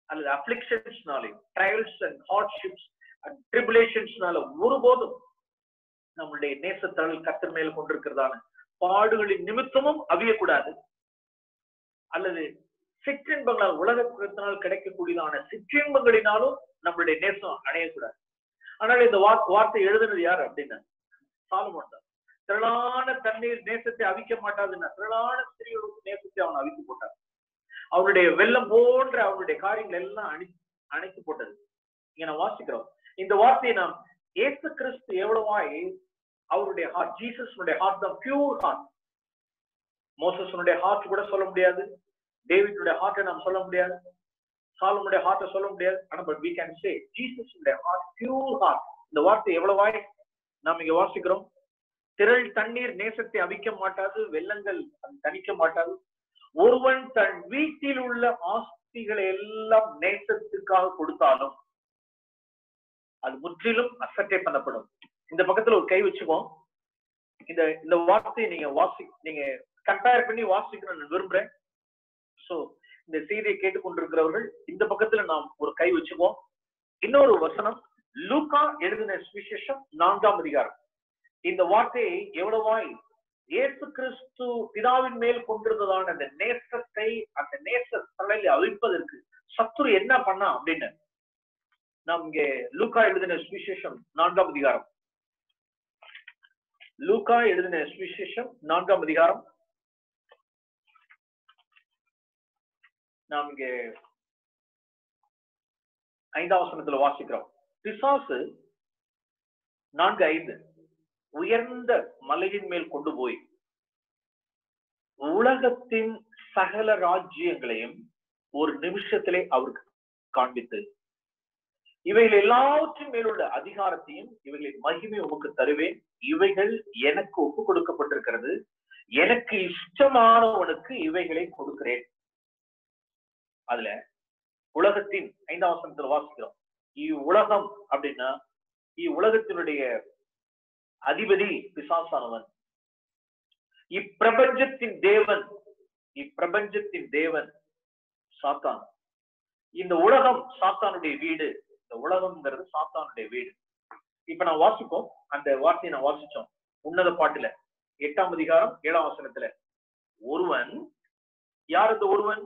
A: அல்லது அப்ளிக்ஷன்ஸ்னாலையும், ட்ரையல்ஸ் அண்ட் ஹார்ட்ஷிப்ஸ் அண்ட் ட்ரிபுலேஷன்ஸ்னால ஒருபோதும் நம்மளுடைய நேசத்தழல் கர்த்தர் மேல கொண்டிருக்கிறதான பாடுகளின் நிமித்தமும் அவியக்கூடாது. அல்லது சிற்றின்பங்களால், உலகத்தினால் கிடைக்கக்கூடியதான சிற்றின்பங்களினாலும் நம்மளுடைய நேசம் அடையக்கூடாது. ஆனால் இந்த வார்த்தை எழுதுனது யார் அப்படின்னா, சாலமோன் தான். திரளான தண்ணீர் நேசத்தை அவிக்க மாட்டாதுன்னா, திரளான ஸ்திரீகளுக்கு நேசத்தை அவன் அவித்து போட்டான். அவனுடைய வெள்ளம் போன்ற அவனுடைய காரியங்கள் எல்லாம் அணைத்து போட்டது. இங்க நான் வாசிக்கிறோம் இந்த வார்த்தையை. நாம் இயேசு கிறிஸ்து எவ்வளவாய் அவருடைய ஹார்ட், ஜீசஸ்னுடைய ஹார்ட் தான் பியூர் ஹார்ட். மோசஸனுடைய ஹார்ட் கூட சொல்ல முடியாது, டேவிடுடைய ஹார்ட்டை நாம் சொல்ல முடியாது, சாலமோனுடைய ஹார்ட்டை சொல்ல முடியாது. ஆனா பட் we can say ஜீசஸ்னுடைய ஹார்ட் பியூர் ஹார்ட். இந்த வார்த்தை எவ்வளவாய் நாம் இங்க வாசிக்கிறோம். திரள் தண்ணீர் நேசத்தை அவிக்க மாட்டாது, வெள்ளங்கள் தணிக்க மாட்டாது. ஒருவன் தன் வீட்டில் உள்ள ஆஸ்திகளை எல்லாம் நேசத்துக்காக கொடுத்தாலும் அது முற்றிலும் அசட்டை பண்ணப்படும். இந்த பக்கத்துல ஒரு கை வச்சுக்கோம். இந்த வார்த்தையை நீங்க கம்பேர் பண்ணி வாசிக்கணும்னு விரும்புறேன். சோ இந்த செய்தியை கேட்டுக்கொண்டிருக்கிறவர்கள் இந்த பக்கத்துல நாம் ஒரு கை வச்சுக்குவோம். இன்னொரு வசனம், லூக்கா எழுதின சுவிசேஷம் 4ஆம் அதிகாரம். இந்த வார்த்தையை எவ்வளவாய் இயேசு கிறிஸ்து பிதாவின் மேல் கொண்டிருந்ததான அந்த நேசத்தை, அந்த நேச தழலை அழிப்பதற்கு சத்துரு என்ன பண்ணா அப்படின்னு நாம் இங்கே லூக்கா எழுதின சுவிசேஷம் 4ஆம் அதிகாரம். லூக்கா எழுதின சுவிசேஷம் 4ஆம் அதிகாரம். நாம் இங்கே 5ஆம் வசனத்துல வாசிக்கிறோம். பிசாசு 4:5 உயர்ந்த மலையின் மேல் கொண்டு போய் உலகத்தின் சகல ராஜ்யங்களையும் ஒரு நிமிஷத்திலே அவருக்கு காண்பித்து, இவைகள் எல்லாவற்றின் மேலுள்ள அதிகாரத்தையும் இவைகளின் மகிமை உமக்கு தருவேன், இவைகள் எனக்கு ஒப்பு கொடுக்கப்பட்டிருக்கிறது, எனக்கு இஷ்டமானவனுக்கு இவைகளை கொடுக்கிறேன். அதுல உலகத்தின் 5ஆம் வசனத்துல வாசிக்கிறோம். இவ்வுலகம் அப்படின்னா இவ்வுலகத்தினுடைய அதிபதி பிசாசானவன், இப்பிரபஞ்சத்தின் தேவன் சாத்தான். இந்த உலகம் சாத்தானுடைய வீடு. இந்த உலகம்ங்கிறது சாத்தானுடைய வீடு. இப்ப நான் வாசிப்போம், அந்த வார்த்தையை நான் வாசிச்சோம் உன்னத பாட்டுல 8ஆம் அதிகாரம் 7ஆம் வசனத்துல. ஒருவன், யார் இந்த ஒருவன்?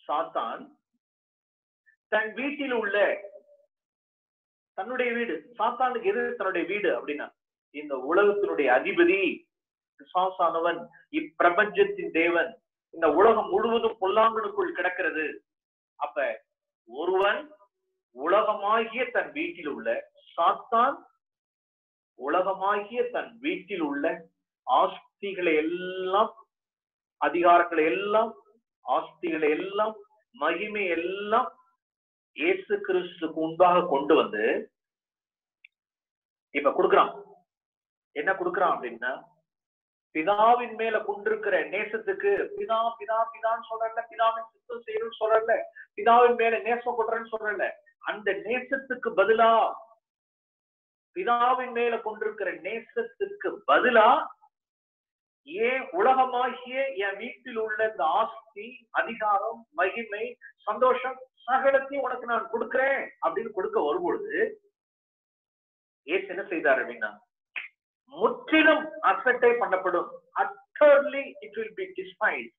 A: சாத்தான் தன் வீட்டில் உள்ள, தன்னுடைய வீடு. சாத்தானுக்கு எது தன்னுடைய வீடு அப்படின்னா இந்த உலகத்தினுடைய அதிபதி பிசாசானவன், இப்பிரபஞ்சத்தின் தேவன். இந்த உலகம் முழுவதும் பொல்லாங்கனுக்குள் கிடக்கிறது. அப்ப ஒருவன் உலகமாகிய தன் வீட்டில் உள்ள, சாத்தான் உலகமாகிய தன் வீட்டில் உள்ள ஆஸ்திகளை எல்லாம், அதிகாரங்களை எல்லாம், ஆஸ்திகளை எல்லாம், மகிமை எல்லாம் இயேசு கிறிஸ்துக்கு முன்பாக கொண்டு வந்து இப்ப கொடுக்கிறான். என்ன கொடுக்கிறான் அப்படின்னா, பிதாவின் மேல கொண்டிருக்கிற நேசத்துக்கு, பிதா பிதா பிதான்னு சொல்றல, பிதாவின் சித்தம் செய்யணும்னு சொல்றல, பிதாவின் மேல நேசம் கொள்றேன்னு சொல்றல, அந்த நேசத்துக்கு பதிலா, பிதாவின் மேல கொண்டிருக்கிற நேசத்துக்கு பதிலா, ஏன் உலகமாகிய என் வீட்டில் உள்ள இந்த ஆஸ்தி, அதிகாரம், மகிமை, சந்தோஷம் சகலத்தையும் உனக்கு நான் கொடுக்கிறேன் அப்படின்னு கொடுக்க வரும்பொழுது ஏசு என்ன செய்தார் அப்படின்னா, முற்றிலும் அசட்டை பண்ணப்படும். utterly it will be despised.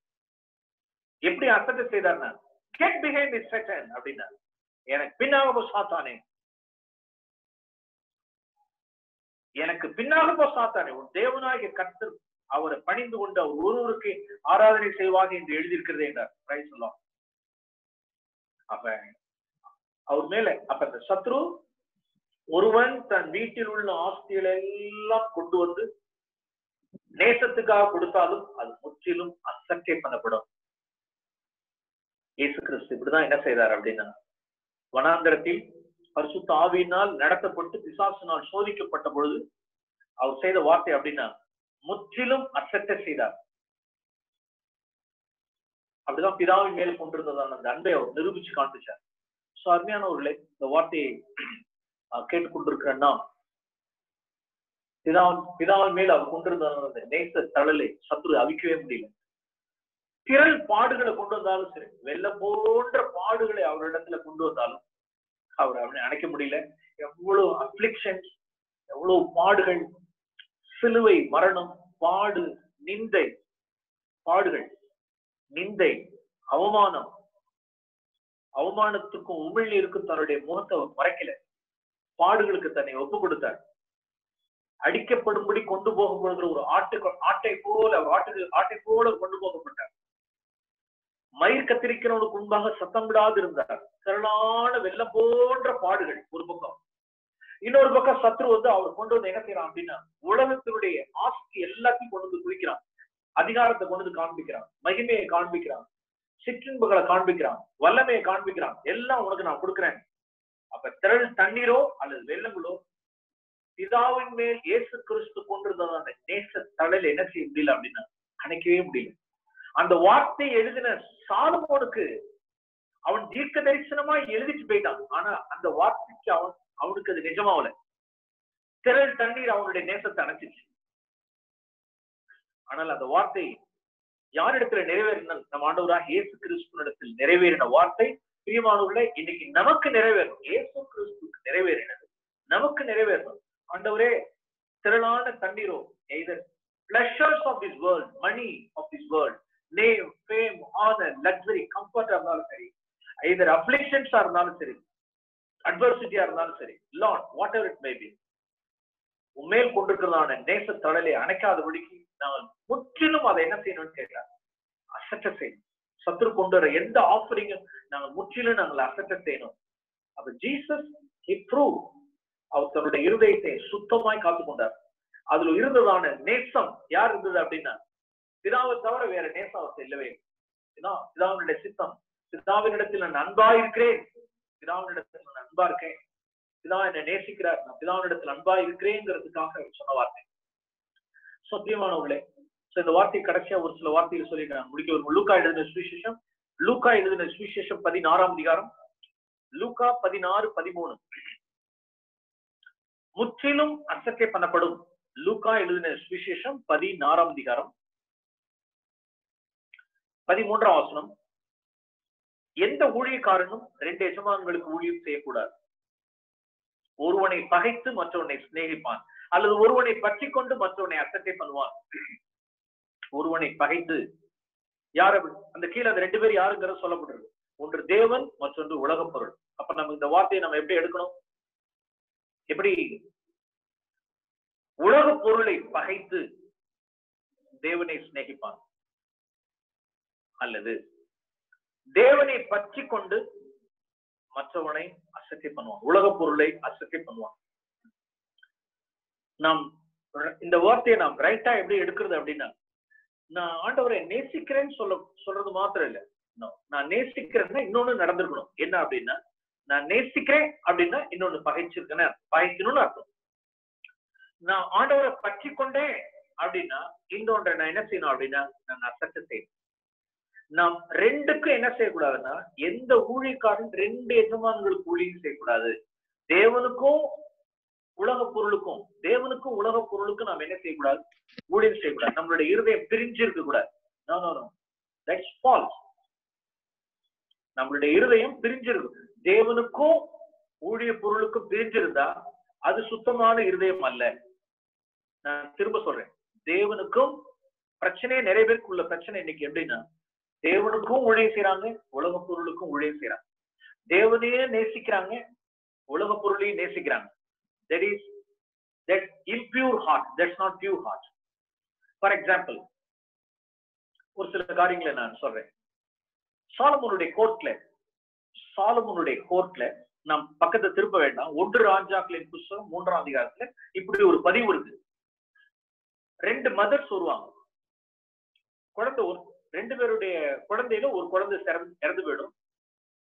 A: எப்படி அசட்டை செய்தார்னா, get behind me Satan அப்படின்னா, எனக்கு பின்னாக போ சாத்தானே, எனக்கு பின்னாக போ சாத்தானே, உன் தேவனாகிய கர்த்தர் அவரை பணிந்து கொண்டு அவர் ஒருவருக்கு ஆராதனை செய்வாங்க என்று எழுதியிருக்கிறது என்றார். Praise the Lord. அப்ப அவர் மேல, அப்ப இந்த சத்ரு, ஒருவன் தன் வீட்டில் உள்ள ஆஸ்திகளை எல்லாம் கொண்டு வந்து நேசத்துக்காக கொடுத்தாலும் அது முற்றிலும் அசட்டை பண்ணப்படும். இயேசு கிறிஸ்து இப்படிதான் என்ன செய்தார் அப்படின்னா, வனாந்தரத்தில் பரிசுத்த ஆவியினால் நடத்தப்பட்டு பிசாசினால் சோதிக்கப்பட்ட பொழுது அவர் செய்த வார்த்தை அப்படின்னா, முற்றிலும் அசட்டை செய்தார். அப்படிதான் பிதாவின் மேல கொண்டிருந்ததான அந்த அன்பை அவர் நிரூபிச்சு காண்பிச்சார். சோ அருமையானவர்களே, இந்த வார்த்தையை கேட்டுக்கொண்டிருக்கிறேன்னா, பிதாவின் மேல் அவர் கொண்டிருந்த அந்த நேச தழலை சத்ரு அவிக்கவே முடியல. திரள் பாடுகளை கொண்டு வந்தாலும் சரி, வெள்ளம் போன்ற பாடுகளை அவரிடத்துல கொண்டு வந்தாலும் அவர் அவனை அணைக்க முடியல. எவ்வளவு அப்ளிக்ஷன்ஸ், எவ்வளவு பாடுகள், சிலுவை மரணம், பாடு, நிந்தை, பாடுகள், நிந்தை, அவமானம், அவமானத்துக்கும் உமிழ்நீருக்கும் தன்னுடைய முகத்தை மறைக்கல. பாடுகளுக்கு தன்னை ஒப்பு கொடுத்தார். அடிக்கப்படும்படி கொண்டு போகப்படுகிற ஒரு ஆட்டை போல கொண்டு போகப்பட்டார். மயிர் கத்திரிக்கிறவனுக்கு முன்பாக சத்தம் விடாது இருந்தார். திரளான வெள்ளம் போன்ற பாடுகள் ஒரு பக்கம். இன்னொரு பக்கம் சத்ரு வந்து அவர் கொண்டு வந்து என்ன செய்யறான் அப்படின்னா, உலகத்தினுடைய ஆஸ்தி எல்லாத்தையும் கொண்டு வந்து குவிக்கிறான். அதிகாரத்தை கொண்டு வந்து காண்பிக்கிறான், மகிமையை காண்பிக்கிறான், சிற்றின்புகளை காண்பிக்கிறான், வல்லமையை காண்பிக்கிறான். எல்லாம் உனக்கு நான் கொடுக்குறேன். அப்ப திரள் தண்ணீரோ அல்லது வெள்ளங்களோ பிதாவின் மேல் இயேசு கிறிஸ்து கொண்டிருந்த அந்த நேச தழல் என்ன செய்ய முடியல அப்படின்னா அணைக்கவே முடியல. அந்த வார்த்தை எழுதின சாலமோனுக்கு அவன் தீர்க்க தரிசனமா எழுதிட்டு போயிட்டான். ஆனா அந்த வார்த்தைக்கு அவனுக்கு அது நிஜமாவல. திரள் தண்ணீர் அவனுடைய நேசத்தை அணைச்சிச்சு. ஆனால் அந்த வார்த்தை யாரிடத்துல நிறைவேறின? நம் ஆண்டவராக இயேசு கிறிஸ்துவினிடத்தில் நிறைவேறின வார்த்தை பிரியமானவர்களே இன்னைக்கு நமக்கு நிறைவேறும். இயேசு கிறிஸ்துக்கு நிறைவேறினது நமக்கு நிறைவேறணும். ஆண்டவரே, திரளான தண்ணீரோ, either pleasures of this world, money of this world, name, fame, honor, luxury, comfort இருந்தாலும் சரி, either afflictions இருந்தாலும் சரி, adversity இருந்தாலும் சரி, Lord, whatever it may be, உண்மையில் கொண்டிருக்கிறதான நேச தழலை அணைக்காதபடிக்கு நாங்கள் முற்றிலும் அதை என்ன செய்யணும்னு கேட்கிறார், அசட்ட செய்யணும். சத்துரு கொண்டு வர எந்த ஆஃபரிங்கும் நாங்கள் முற்றிலும் நாங்கள் அசட்ட செய்யணும். அப்ப ஜீசஸ் he proved அவர் தன்னுடைய இருதயத்தை சுத்தமாய் காத்துக் கொண்டார். அதுல இருந்ததான நேசம் யார் இருந்தது அப்படின்னா, பிதாவை தவிர வேற நேசம் அவருக்கு இல்லவே இல்லை. பிதாவினுடைய சித்தம், பிதாவினிடத்தில் நான் அன்பா இருக்கிறேன், பிதாவினிடத்தில் நான் அன்பா இருக்கேன், பிதா என்னை நேசிக்கிறார், நான் பிதாவினிடத்தில் அன்பா இருக்கிறேங்கிறதுக்காக சொன்ன வார்த்தை. சத்தியமானவர்களே, இந்த வார்த்தை கடைசியா ஒரு சில வார்த்தைகள் சொல்லி நான் முடிக்க வரும். லூக்கா எழுதின சுவிசேஷம், லூக்கா எழுதின சுவிசேஷம் 16ஆம் அதிகாரம், லூக்கா 16:13. முற்றிலும் அசட்டை பண்ணப்படும். லூக்கா எழுதின சுவிசேஷம் 16ஆம் அதிகாரம் 13ஆம் வசனம். எந்த ஊழியக்காரனும் 2 எஜமான்களுக்கு ஊழியம் செய்யக்கூடாது. ஒருவனை பகைத்து மற்றவனை சிநேகிப்பான், அல்லது ஒருவனை பற்றி கொண்டு மற்றவனை அசட்டை பண்ணுவான். ஒருவனை பகைத்து யார் அந்த கீழே அந்த 2 பேர் யாருங்கிறது சொல்லப்படுறது. ஒன்று தேவன், மற்றொன்று உலக பொருள். அப்ப நம்ம இந்த வார்த்தையை நம்ம எப்படி எடுக்கணும்? எப்படி உலக பொருளை பகைத்து தேவனை சிநேகிப்பான், அல்லது தேவனை பற்றி கொண்டு மற்றவனை அசட்டை பண்ணுவான், உலக பொருளை அசட்டை பண்ணுவான். நாம் இந்த வார்த்தையை நாம் ரைட்டா எப்படி எடுக்கிறது அப்படின்னா, நான் ஆண்டவரை நேசிக்கிறேன்னு சொல்றது மாத்திரம் இல்ல, நான் நேசிக்கிறேன்னா இன்னொன்னு நடந்திருக்கணும். என்ன அப்படின்னா, நான் நேசிக்கிறேன் அப்படின்னா இன்னொன்னு பகைக்கணும்னு அர்த்தம். நான் ஆண்டவரை பற்றி கொண்டேன் அப்படின்னா இன்னொன்றை நான் என்ன செய்யணும் அப்படின்னா, நான் அசட்டை செய்யணும். நாம் 2க்கும் என்ன செய்யக்கூடாதுன்னா, எந்த ஊழியக்காரன் 2 எஜமான்களுக்கு ஊழியம் செய்யக்கூடாது. தேவனுக்கும் உலக பொருளுக்கும், தேவனுக்கும் உலக பொருளுக்கும் நாம் என்ன செய்யக்கூடாது? ஊழியம் செய்யக்கூடாது. நம்மளுடைய இருதயம் பிரிஞ்சு இருக்க கூடாது. That's false. நம்மளுடைய இருதயம் பிரிஞ்சிருக்கும். தேவனுக்கும் ஊழிய பொருளுக்கும் பிரிஞ்சிருந்தா அது சுத்தமான இருதயம் அல்ல. நான் திரும்ப சொல்றேன், தேவனுக்கும் பிரச்சனையே நிறைய பேருக்கு உள்ள பிரச்சனை இன்னைக்கு எப்படின்னா, தேவனுக்கும் ஊழியம் செய்யறாங்க, உலக பொருளுக்கும் ஊழியம் செய்யறாங்க. தேவனையே நேசிக்கிறாங்க, உலக பொருளையும் நேசிக்கிறாங்க. That impure heart, that's not pure heart. For example, ஒரு சில காரியங்களை நான் சொல்றேன். சாலமோனுடைய கோர்ட்ல நாம் பக்கத்தை திருப்ப வேண்டாம். 1 ராஜாக்களின் புத்தகம் 3ஆம் அதிகாரத்துல இப்படி ஒரு பதிவு இருக்கு. 2 மதர்ஸ் வருவாங்க. குழந்தை 2 பேருடைய குழந்தையில ஒரு குழந்தை இறந்து போயிடும்.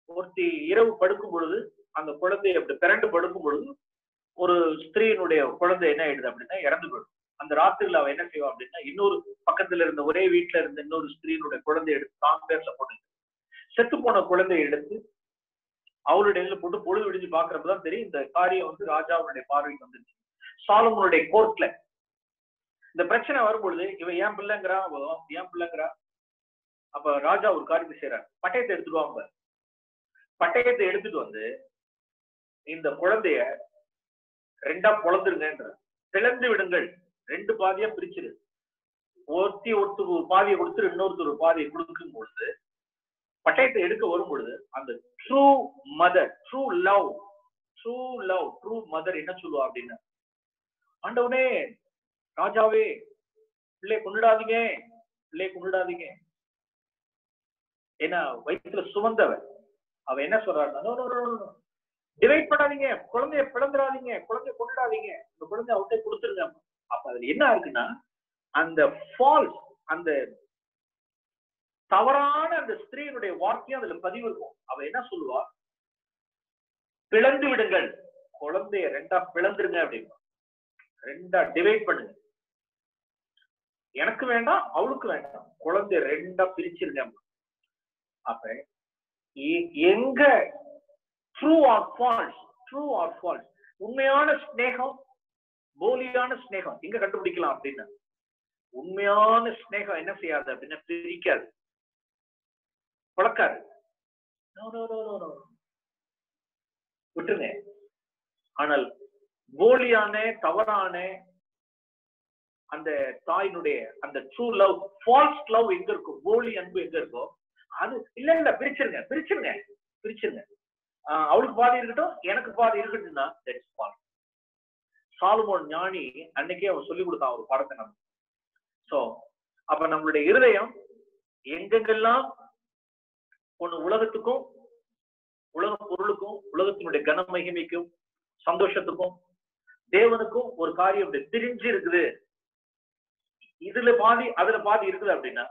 A: ஒருத்தி இரவு படுக்கும் பொழுது அந்த குழந்தைய அப்படி பிறண்டு படுக்கும் பொழுது ஒரு ஸ்திரீனுடைய குழந்தை என்ன ஆயிடுது அப்படின்னா இறந்து போயிடும். அந்த ராத்திரில அவ என்ன செய்வா அப்படின்னா, இன்னொரு பக்கத்துல இருந்த ஒரே வீட்டுல இருந்த இன்னொரு ஸ்திரீனுடைய குழந்தைய எடுத்து தான் பேர்ல போட்டு, செத்து போன குழந்தைய எடுத்து அவளுடைய இதில் போட்டு பொழுது விடிஞ்சு பாக்குறப்பதான் தெரியும் இந்த காரியம் ராஜாவுடைய பார்வைக்கு வந்துருச்சு. சாலமோனுடைய கோர்ட்ல இந்த பிரச்சனை வரும்பொழுது இவன் ஏன் பிள்ளைங்கிறா, அப்ப ராஜா ஒரு காரியத்தை செய்யறாரு, பட்டயத்தை எடுத்துடுவாங்க. பட்டயத்தை எடுத்துட்டு வந்து இந்த குழந்தைய 2ஆ பொளந்துருங்கன்ற, பிளந்து விடுங்கள், 2 பாதியா பிரிச்சிரு, ஒருத்தர் ஒரு பாதியை கொடுத்து இன்னொருத்தர் ஒரு பாதியை கொடுக்கும் பொழுது, பட்டயத்தை எடுக்க வரும் பொழுது அந்த ட்ரூ மதர், ட்ரூ மதர் என்ன சொல்லுவா அப்படின்னா, ஆண்டவனே ராஜாவே பிள்ளை கொண்டுடாதீங்க, ஏன்னா வயிற்றுல சுமந்தவன் அவ என்ன சொல்றாருன்னா, டிவைட் பண்ணாதீங்க, குழந்தைய பிளந்துடாதீங்க, குழந்தைய கொண்டுடாதீங்க, இந்த குழந்தைய அவர்கிட்ட கொடுத்துருங்க. அப்ப அதுல என்ன இருக்குன்னா, அந்த ஃபால்ஸ், அந்த தவறான அந்த ஸ்திரீனுடைய வார்த்தையும் அதுல பதிவு இருக்கும். அவ என்ன சொல்லுவா, பிளந்து விடுங்கள், குழந்தைய 2ஆ பிளந்துருங்க அப்படின்னு, 2ஆ டிவைட் பண்ணுங்க, எனக்கு வேண்டாம் அவளுக்கு வேண்டாம், குழந்தைய 2ஆ பிரிச்சிருங்க. அப்ப எங்க ட்ரூ ஆர் ஃபால்ஸ், உண்மையான ஸ்நேகம் போலியான ஸ்நேகம் எங்க கண்டுபிடிக்கலாம் அப்படின்னா, உண்மையான ஸ்நேகம் என்ன செய்யாது அப்படின்னா பிரிக்காது, பழக்காது, விட்டுருங்க. ஆனால் போலியான தவறான அந்த தாயினுடைய அந்த ட்ரூ லவ், ஃபால்ஸ் லவ் எங்க இருக்கும், போலி அன்பு எங்க இருக்கும், அது இல்ல பிரிச்சிருங்க, அவளுக்கு பாதி இருக்கட்டும் எனக்கு பாதி இருக்கட்டும்னா தட்ஸ் ஃபால்ஸ். சாலமோன் ஞானி அன்னைக்கே அவன் சொல்லி கொடுத்தான் ஒரு பாடத்தை நம்ம. சோ அப்ப நம்மளுடைய இருதயம் எங்கெங்கெல்லாம் ஒண்ணு உலகத்துக்கும், உலக பொருளுக்கும், உலகத்தினுடைய கன மகிமைக்கும், சந்தோஷத்துக்கும், தேவனுக்கும் ஒரு காரியம் திரிஞ்சு இருக்குது, இதுல பாதி அதுல பாதி இருக்குது அப்படின்னா,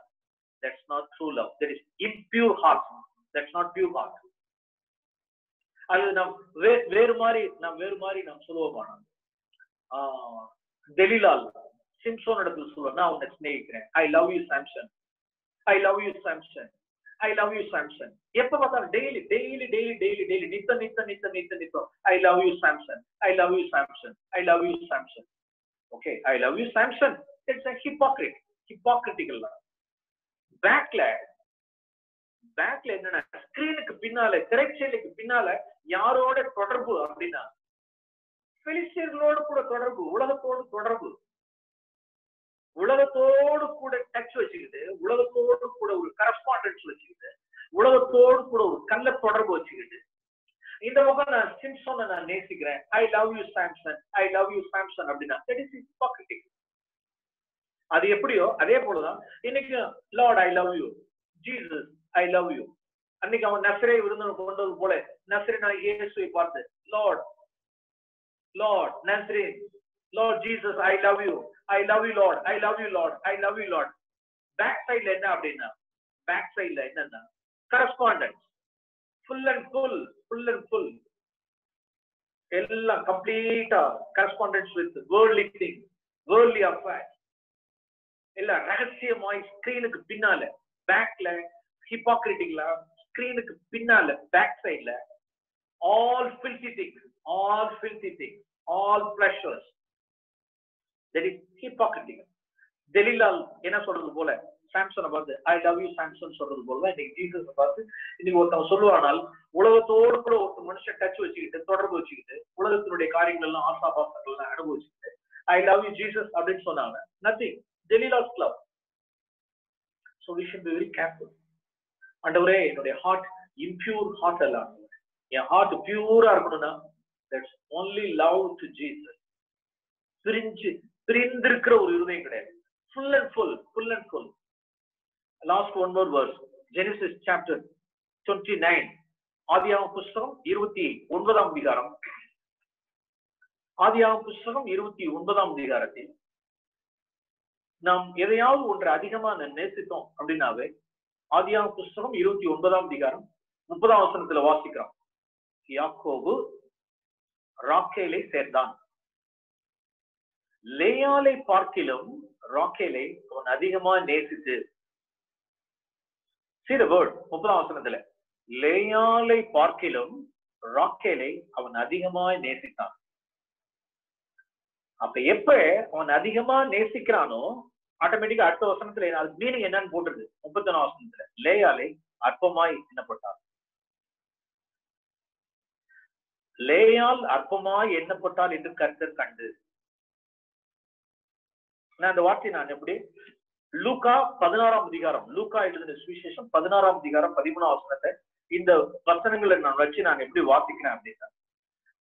A: that's not true love. That is impure heart. That's not pure heart. அது நாம் வேறு மாதிரி நாம் சொல்லுவோம். தெலீலால் சிம்சோன் இடத்துல சொல்லுவோம், நான் உன்னை சிநேகிக்கிறேன், I love you Samson, I love you Samson, I love you Samson. எப்ப பார்த்தாலும் daily daily daily daily daily நித்தம் I love you Samson, I love you Samson, I love you Samson. Okay, I love you Samson. It's a hypocritical love. பேக்ல என்னன்னா, ஸ்கிரீனுக்கு பின்னால, திரைச்சீலைக்கு பின்னால யாரோட தொடர்பு அப்படின்னா, பெலிஸ்தியர்களோடு கூட தொடர்பு, உலகத்தோடு கூட டச் வச்சுக்கிட்டு, உலகத்தோடு கூட ஒரு கரஸ்பாண்டன்ஸ் வச்சுக்கிட்டு, உலகத்தோடு கூட ஒரு கள்ள தொடர்பு வச்சுக்கிட்டு, இந்த பக்கம் நான் சிம்சோனை நான் நேசிக்கிறேன், ஐ love you Samson, I love you Samson அப்படின்னா, that is hypocrisy. அது எப்படியோ அதே போலதான் இன்னைக்கு Lord I love you, Jesus I love you. அன்னைக்கு அவன் நசரே விருந்தனை கொண்டது போல, நசரே நான் இயேசுவை பார்த்து, லார்ட் லார்ட் நசரே, Lord Jesus I love you, I love you Lord, I love you Lord, I love you Lord. Back சைட்ல என்ன அப்படின்னா, பேக் சைட்ல என்னன்னா கரஸ்பாண்டன்ஸ், ஃபுல் அண்ட் ஃபுல் எல்லாம் கம்ப்ளீட்டா correspondence with worldly thing, worldly affairs, எல்லாம் ரகசியமாய் ஸ்கிரீனுக்கு பின்னால, பேக்ல ஹிப்போக்ரிட்டிக்ல, ஸ்கிரீனுக்கு பின்னால பேக் சைட்ல all filthy things, all pleasures. That is hypocritical. தெலீலால் என்ன சொல்றது போல, சாம்சனை பார்த்து ஐ லவ் யூ சாம்சன் சொல்றது போல, இன்னைக்கு ஜீசஸ் பார்த்து இன்னைக்கு ஒருத்தவங்க சொல்லுவானால், உலகத்தோடு கூட ஒரு மனுஷன் டச் வச்சுக்கிட்டு, தொடர்பு வச்சுக்கிட்டு, உலகத்தினுடைய காரியங்கள் எல்லாம், ஆசா பாசங்கள் எல்லாம் அனுபவிச்சுக்கிட்டு, ஐ லவ் யூ ஜீசஸ் அப்படின்னு சொன்னாங்க. Nothing. Delilah's love. So we should be very careful. ஆண்டவரே, என்னுடைய ஹார்ட் இம்பியூர் ஹார்ட் அல்ல, என் ஹார்ட் பியூரா இருக்கணும்னா, that's only love to Jesus. பிரிந்திருக்கிற ஒரு இருதயம் கிடையாது. Full and full. Last one more verse. Genesis chapter 29. ஆதியாகமம் புஸ்தகம் 29ஆம் அதிகாரம். ஆதியாகமம் புஸ்தகம் 29ஆம் அதிகாரத்தில் நாம் எதையாவது ஒன்று அதிகமா நேசித்தோம் அப்படின்னாவே, ஆதியாகமம் புஸ்தகம் 29ஆம் அதிகாரம் 30ஆம் வசனத்துல வாசிக்கிறோம், யாக்கோபு ராக்கேலை சேர்ந்தான், லேயாலை பார்க்கிலும் ராக்கேலை அவன் அதிகமா நேசித்து. See the word, 30ஆம் வசனத்துல, லேயாலை பார்க்கிலும் ராக்கேலை அவன் அதிகமாய் நேசித்தான். அப்ப எப்ப அவன் அதிகமா நேசிக்கிறானோ, ஆட்டோமேட்டிக்கா அடுத்த வசனத்துல அது மீனிங் என்னன்னு போட்டுருது. 31ஆம் வசனத்துல, லேயாலை அற்பமாய் எண்ணப்பட்டார். லேயால் அற்பமாய் எண்ணப்பட்டால் என்று கர்த்தர் கண்டு. அந்த வார்த்தை நான் எப்படி, லூக்கா 16ஆம் அதிகாரம், லூக்கா எழுதின சுவிசேஷம் 16ஆம் அதிகாரம் 13ஆம் வசனத்தை இந்த வசனங்களை நான் வச்சு நான் எப்படி வாசிக்கிறேன் அப்படின்னா,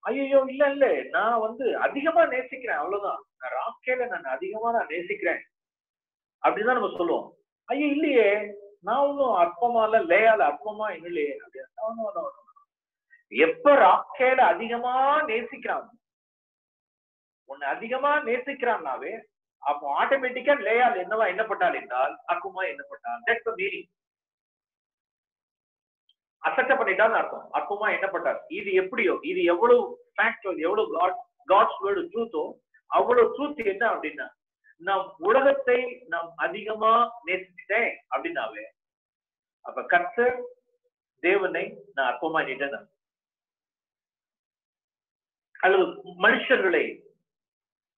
A: ஐயோ இல்ல நான் அதிகமா நேசிக்கிறேன், அவ்வளவுதான், நான் ராக்கேல நான் அதிகமா நேசிக்கிறேன் அப்படிதான் நம்ம சொல்லுவோம். ஐயோ இல்லையே, நான் ஒன்னும் அற்பமா இல்ல, லேயால அற்பமா இல்லையே அப்படின்னு. எப்ப ராக்கேல அதிகமா நேசிக்கிறான், உன்னை அதிகமா நேசிக்கிறான்னாவே, அப்போ ஆட்டோமேட்டிக்கா லேயால் என்னவா எண்ணப்பட்டால் என்றால் அற்பமா எண்ணப்பட்டால். That's the meaning. அசெப்ட் பண்ணிட்டான்னு அர்த்தம். அற்பமா எண்ணப்பட்டார். இது எப்படியோ, இது எவ்வளவு ஃபேக்ட், எவ்வளவு காட்ஸ் வேர்ட் ட்ரூத்தோ அவ்வளவு ட்ரூத் என்ன அப்படின்னா, நாம் உலகத்தை நாம் அதிகமா நேசிச்சிட்டேன் அப்படின்னாவே, அப்ப கர்த்தர் தேவனை நான் அற்பமா எண்ணிட்டேன், அல்லது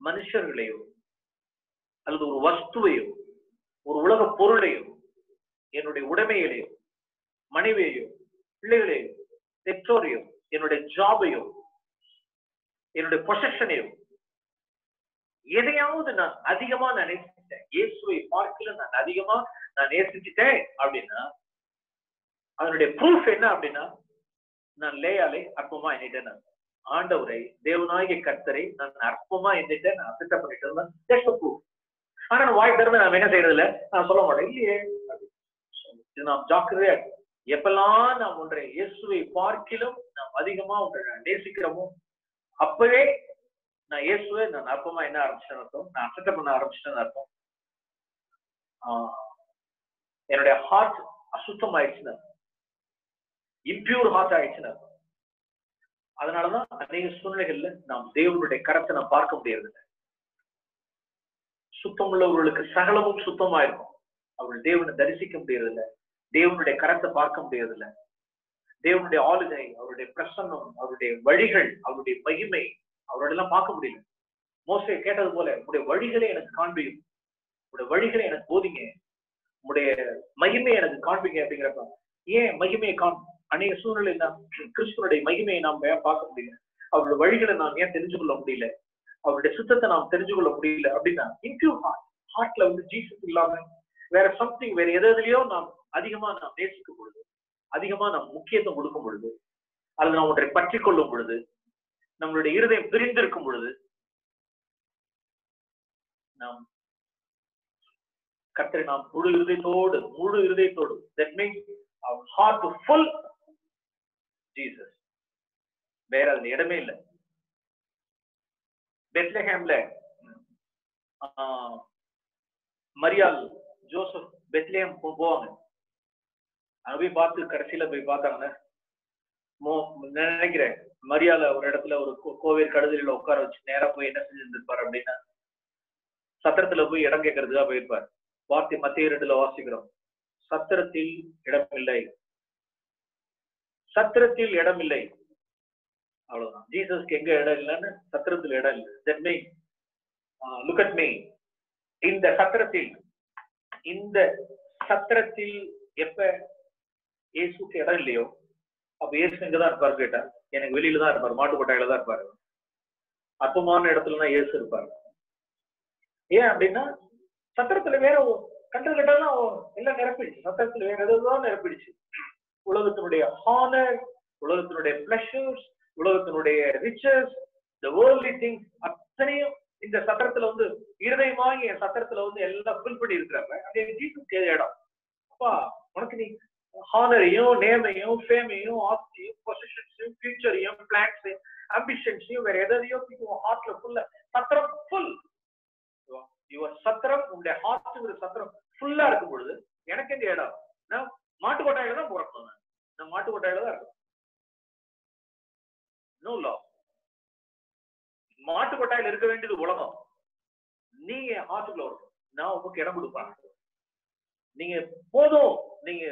A: மனுஷர்களையோ அல்லது ஒரு வஸ்துவையோ ஒரு உலக பொருளையோ, என்னுடைய உடைமைகளையோ, மனைவியையோ, பிள்ளைகளையோ, பெற்றோரையோ, என்னுடைய ஜாபையோ, என்னுடைய பொசஷனையோ, எதையாவது நான் அதிகமா நான் நேசிச்சிட்டேன், இயேசுவை பார்க்கல நான் அதிகமா நான் நேசிச்சிட்டேன் அப்படின்னா, அதனுடைய ப்ரூஃப் என்ன அப்படின்னா, நான் லேயாலை அற்பமா எண்ணிட்டேன், ஆண்டவரை தேவனாகிய கர்த்தரை நான் அற்பமா எண்ணிட்டேன், நான் அசெப்ட் பண்ணிட்டேன். ஆனா வாய் திறந்து நாம் என்ன செய்யறது இல்ல, நான் சொல்ல மாட்டேன் இல்லையே. இது நாம் ஜாக்கிரதையா, எப்பெல்லாம் நாம் ஒன்றை இயேசுவை பார்க்கிலும் நாம் அதிகமா ஒன்றை நேசிக்கிறோமோ, அப்பவே நான் இயேசுவே நான் அற்பமா என்ன ஆரம்பிச்சிட்டேன்னு அர்த்தம், நான் அக்செப்ட் பண்ண ஆரம்பிச்சிட்டேன்னு அர்த்தம். என்னுடைய ஹார்ட் அசுத்தம் ஆயிடுச்சுன்னு, இம்பியூர் ஹார்ட் ஆயிடுச்சுன்னு. அதனாலதான் அநேக சூழ்நிலைகள்ல நாம் தேவனுடைய கரத்தை நாம் பார்க்க முடியாது. சுத்தம் உள்ளவர்களுக்கு சகலமும் சுத்தமா இருக்கும். அவர்கள் தேவனை தரிசிக்க முடியறதில்ல, தேவனுடைய கரத்தை பார்க்க முடியறதில்ல. தேவனுடைய ஆளுகை, அவருடைய பிரசன்னம், அவருடைய வழிகள், அவருடைய மகிமை அவரோடெல்லாம் பார்க்க முடியல. மோசே கேட்டது போல, உங்களுடைய வழிகளை எனக்கு காண்பியும், உங்களுடைய வழிகளை எனக்கு போதிங்க, உங்களுடைய மகிமையை எனக்கு காண்பிங்க அப்படிங்கிறப்ப, ஏன் மகிமையை அநேக சூழ்நிலையில் நாம் கிறிஸ்துவனுடைய மகிமையை நாம் பார்க்க முடியல, அவருடைய வழிகளை நாம் ஏன் தெரிஞ்சு கொள்ள முடியல, அவருடைய சுத்தத்தை நாம் தெரிஞ்சு கொள்ள முடியல அப்படின்னா, இன்பியூர் ஹார்ட்ல வந்து ஜீசஸ் இல்லாம வேற சம்திங், வேற எதுலயோ நாம் அதிகமா நாம் நேசிக்கும் பொழுது, அதிகமா நாம் முக்கியத்துவம் கொடுக்கும் பொழுது, அல்லது நாம் ஒன்றை பற்றி கொள்ளும் பொழுது, நம்மளுடைய இருதயம் பிரிந்திருக்கும் பொழுது, நாம் கர்த்தரை நாம் முழு இருதயத்தோடு that means our heart full Jesus, வேற அதுல இடமே இல்லை. பெத்லஹேம்ல மரியாள் ஜோசப் பெத்லஹேம் போவாங்க. அங்க போய் பார்த்து கடைசியில போய் பார்த்தாங்க, நினைக்கிறேன் மரியாள ஒரு இடத்துல ஒரு கோவில் கடுதலில உட்கார வச்சு நேரா போய் என்ன செஞ்சிருந்திருப்பாரு அப்படின்னா, சத்திரத்துல போய் இடம் கேட்கறதுக்காக போயிருப்பார். வார்த்தை மத்திய 2 வாசிக்கிறோம், சத்திரத்தில் இடமில்லை, சத்திரத்தில் இடமில்லை. அவ்வளவுதான். ஜீசஸ்க்கு எங்க இடம் இல்லைன்னு, சத்திரத்தில் இடம் இல்லை. That means, look at me. இந்த சத்திரத்தில் எப்ப இயேசுக்கு இடம் இல்லையோ, அப்ப இயேசு எங்கதான் இருப்பாரு கேட்டா, எனக்கு வெளியில தான் இருப்பாரு, மாட்டுக்கொட்டாயில தான் இருப்பாரு. அற்பமான இடத்துலதான் இயேசு இருப்பாரு. ஏன் அப்படின்னா, சத்திரத்துல வேற கண்டு கட்டெல்லாம் எல்லாம் நிரப்பிடுச்சு, சத்திரத்துல வேற எதுவும் நிரப்பிடுச்சு. உலகத்தினுடைய ஹானர், உலகத்தினுடைய பிளஷர்ஸ், உலகத்தினுடைய ரிச்சஸ், the worldly things அத்தனையும் இந்த சத்திரத்துல வந்து இருதயமாகி என் சத்திரத்துல வந்து எல்லாம் ஃபில் பண்ணி இருக்கிறாங்க. அதே ஜீசஸ்க்கு இடம். அப்பா, உனக்கு நீ ஹானரையும், நேமையும், ஃபேமையும், ஆஸ்தியும், பொசிஷன்ஸையும், ஃபியூச்சரையும், பிளான்ஸையும், அம்பிஷன்ஸையும் வேற எதையும் ஹார்ட்ல ஃபுல்லா சத்திரம் ஃபுல். யுவர் சத்திரம், உங்களுடைய ஹார்ட்ங்கிற சத்திரம் ஃபுல்லா இருக்கும் பொழுது எனக்கு எங்க இடம்? நான் மாட்டுக்கொட்டாயில தான் பிறக்கணும், நான் மாட்டுக்கொட்டாயில தான் இருக்கேன். நோ லா. மாட்டுக்கொட்டாயில இருக்க வேண்டியது உலகம். நீங்க ஹார்ட்டுக்குள்ள வரணும், நான் உங்களுக்கு இடம் கொடுப்பாங்க. நீங்க போதும், நீங்க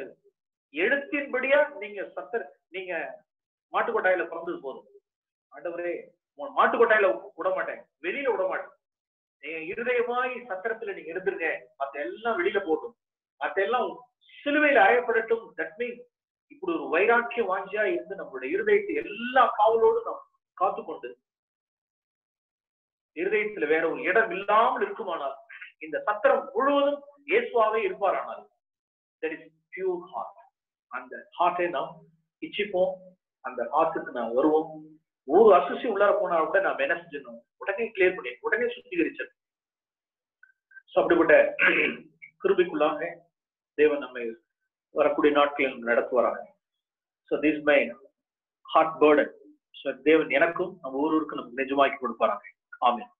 A: எழுத்தின்படியா நீங்க மாட்டுக்கொட்டாயில பிறந்தது போதும். ஆண்டவரே, மாட்டுக்கொட்டாயில விட மாட்டேன், வெளியில விட மாட்டேன். இருதயமாய் சத்திரத்துல நீங்க இருந்துருங்க, மத்த எல்லாம் வெளியில போட்டும், மத்த எல்லாம் சிலுவையில் அறையப்படட்டும். தட் மீன்ஸ் இப்படி ஒரு வைராக்கியம் வாஞ்சியா இருந்து நம்மளுடைய இருதயத்தை எல்லா காவலோடு நாம் காத்துக்கொண்டு, இருதயத்துல வேற ஒரு இடம் இல்லாமல் இருக்குமானால், இந்த சத்திரம் முழுவதும் இயேசுவாவே இருப்பாரானால், தட் இஸ் பியூர் ஹார்ட். அந்த ஹார்ட்டை நாம் இச்சிப்போம், அந்த ஹார்ட்டுக்கு நாம் வருவோம். ஒரு அசுசி உள்ளார போனா கூட நாம் என்ன செஞ்சிடணும், உடனே கிளியர் பண்ணி, உடனே சுத்திகரிச்சது. அப்படிப்பட்ட கிருபைக்குள்ளாக தேவன் நம்மை வரக்கூடிய நாட்களில் நடத்துவாராங்க. So this is my heart burden. So தேவன் எனக்கும் நம்ம ஒருவருக்கும் நமக்கு நிஜமாக்கி கொடுப்பாராங்க. ஆமென்.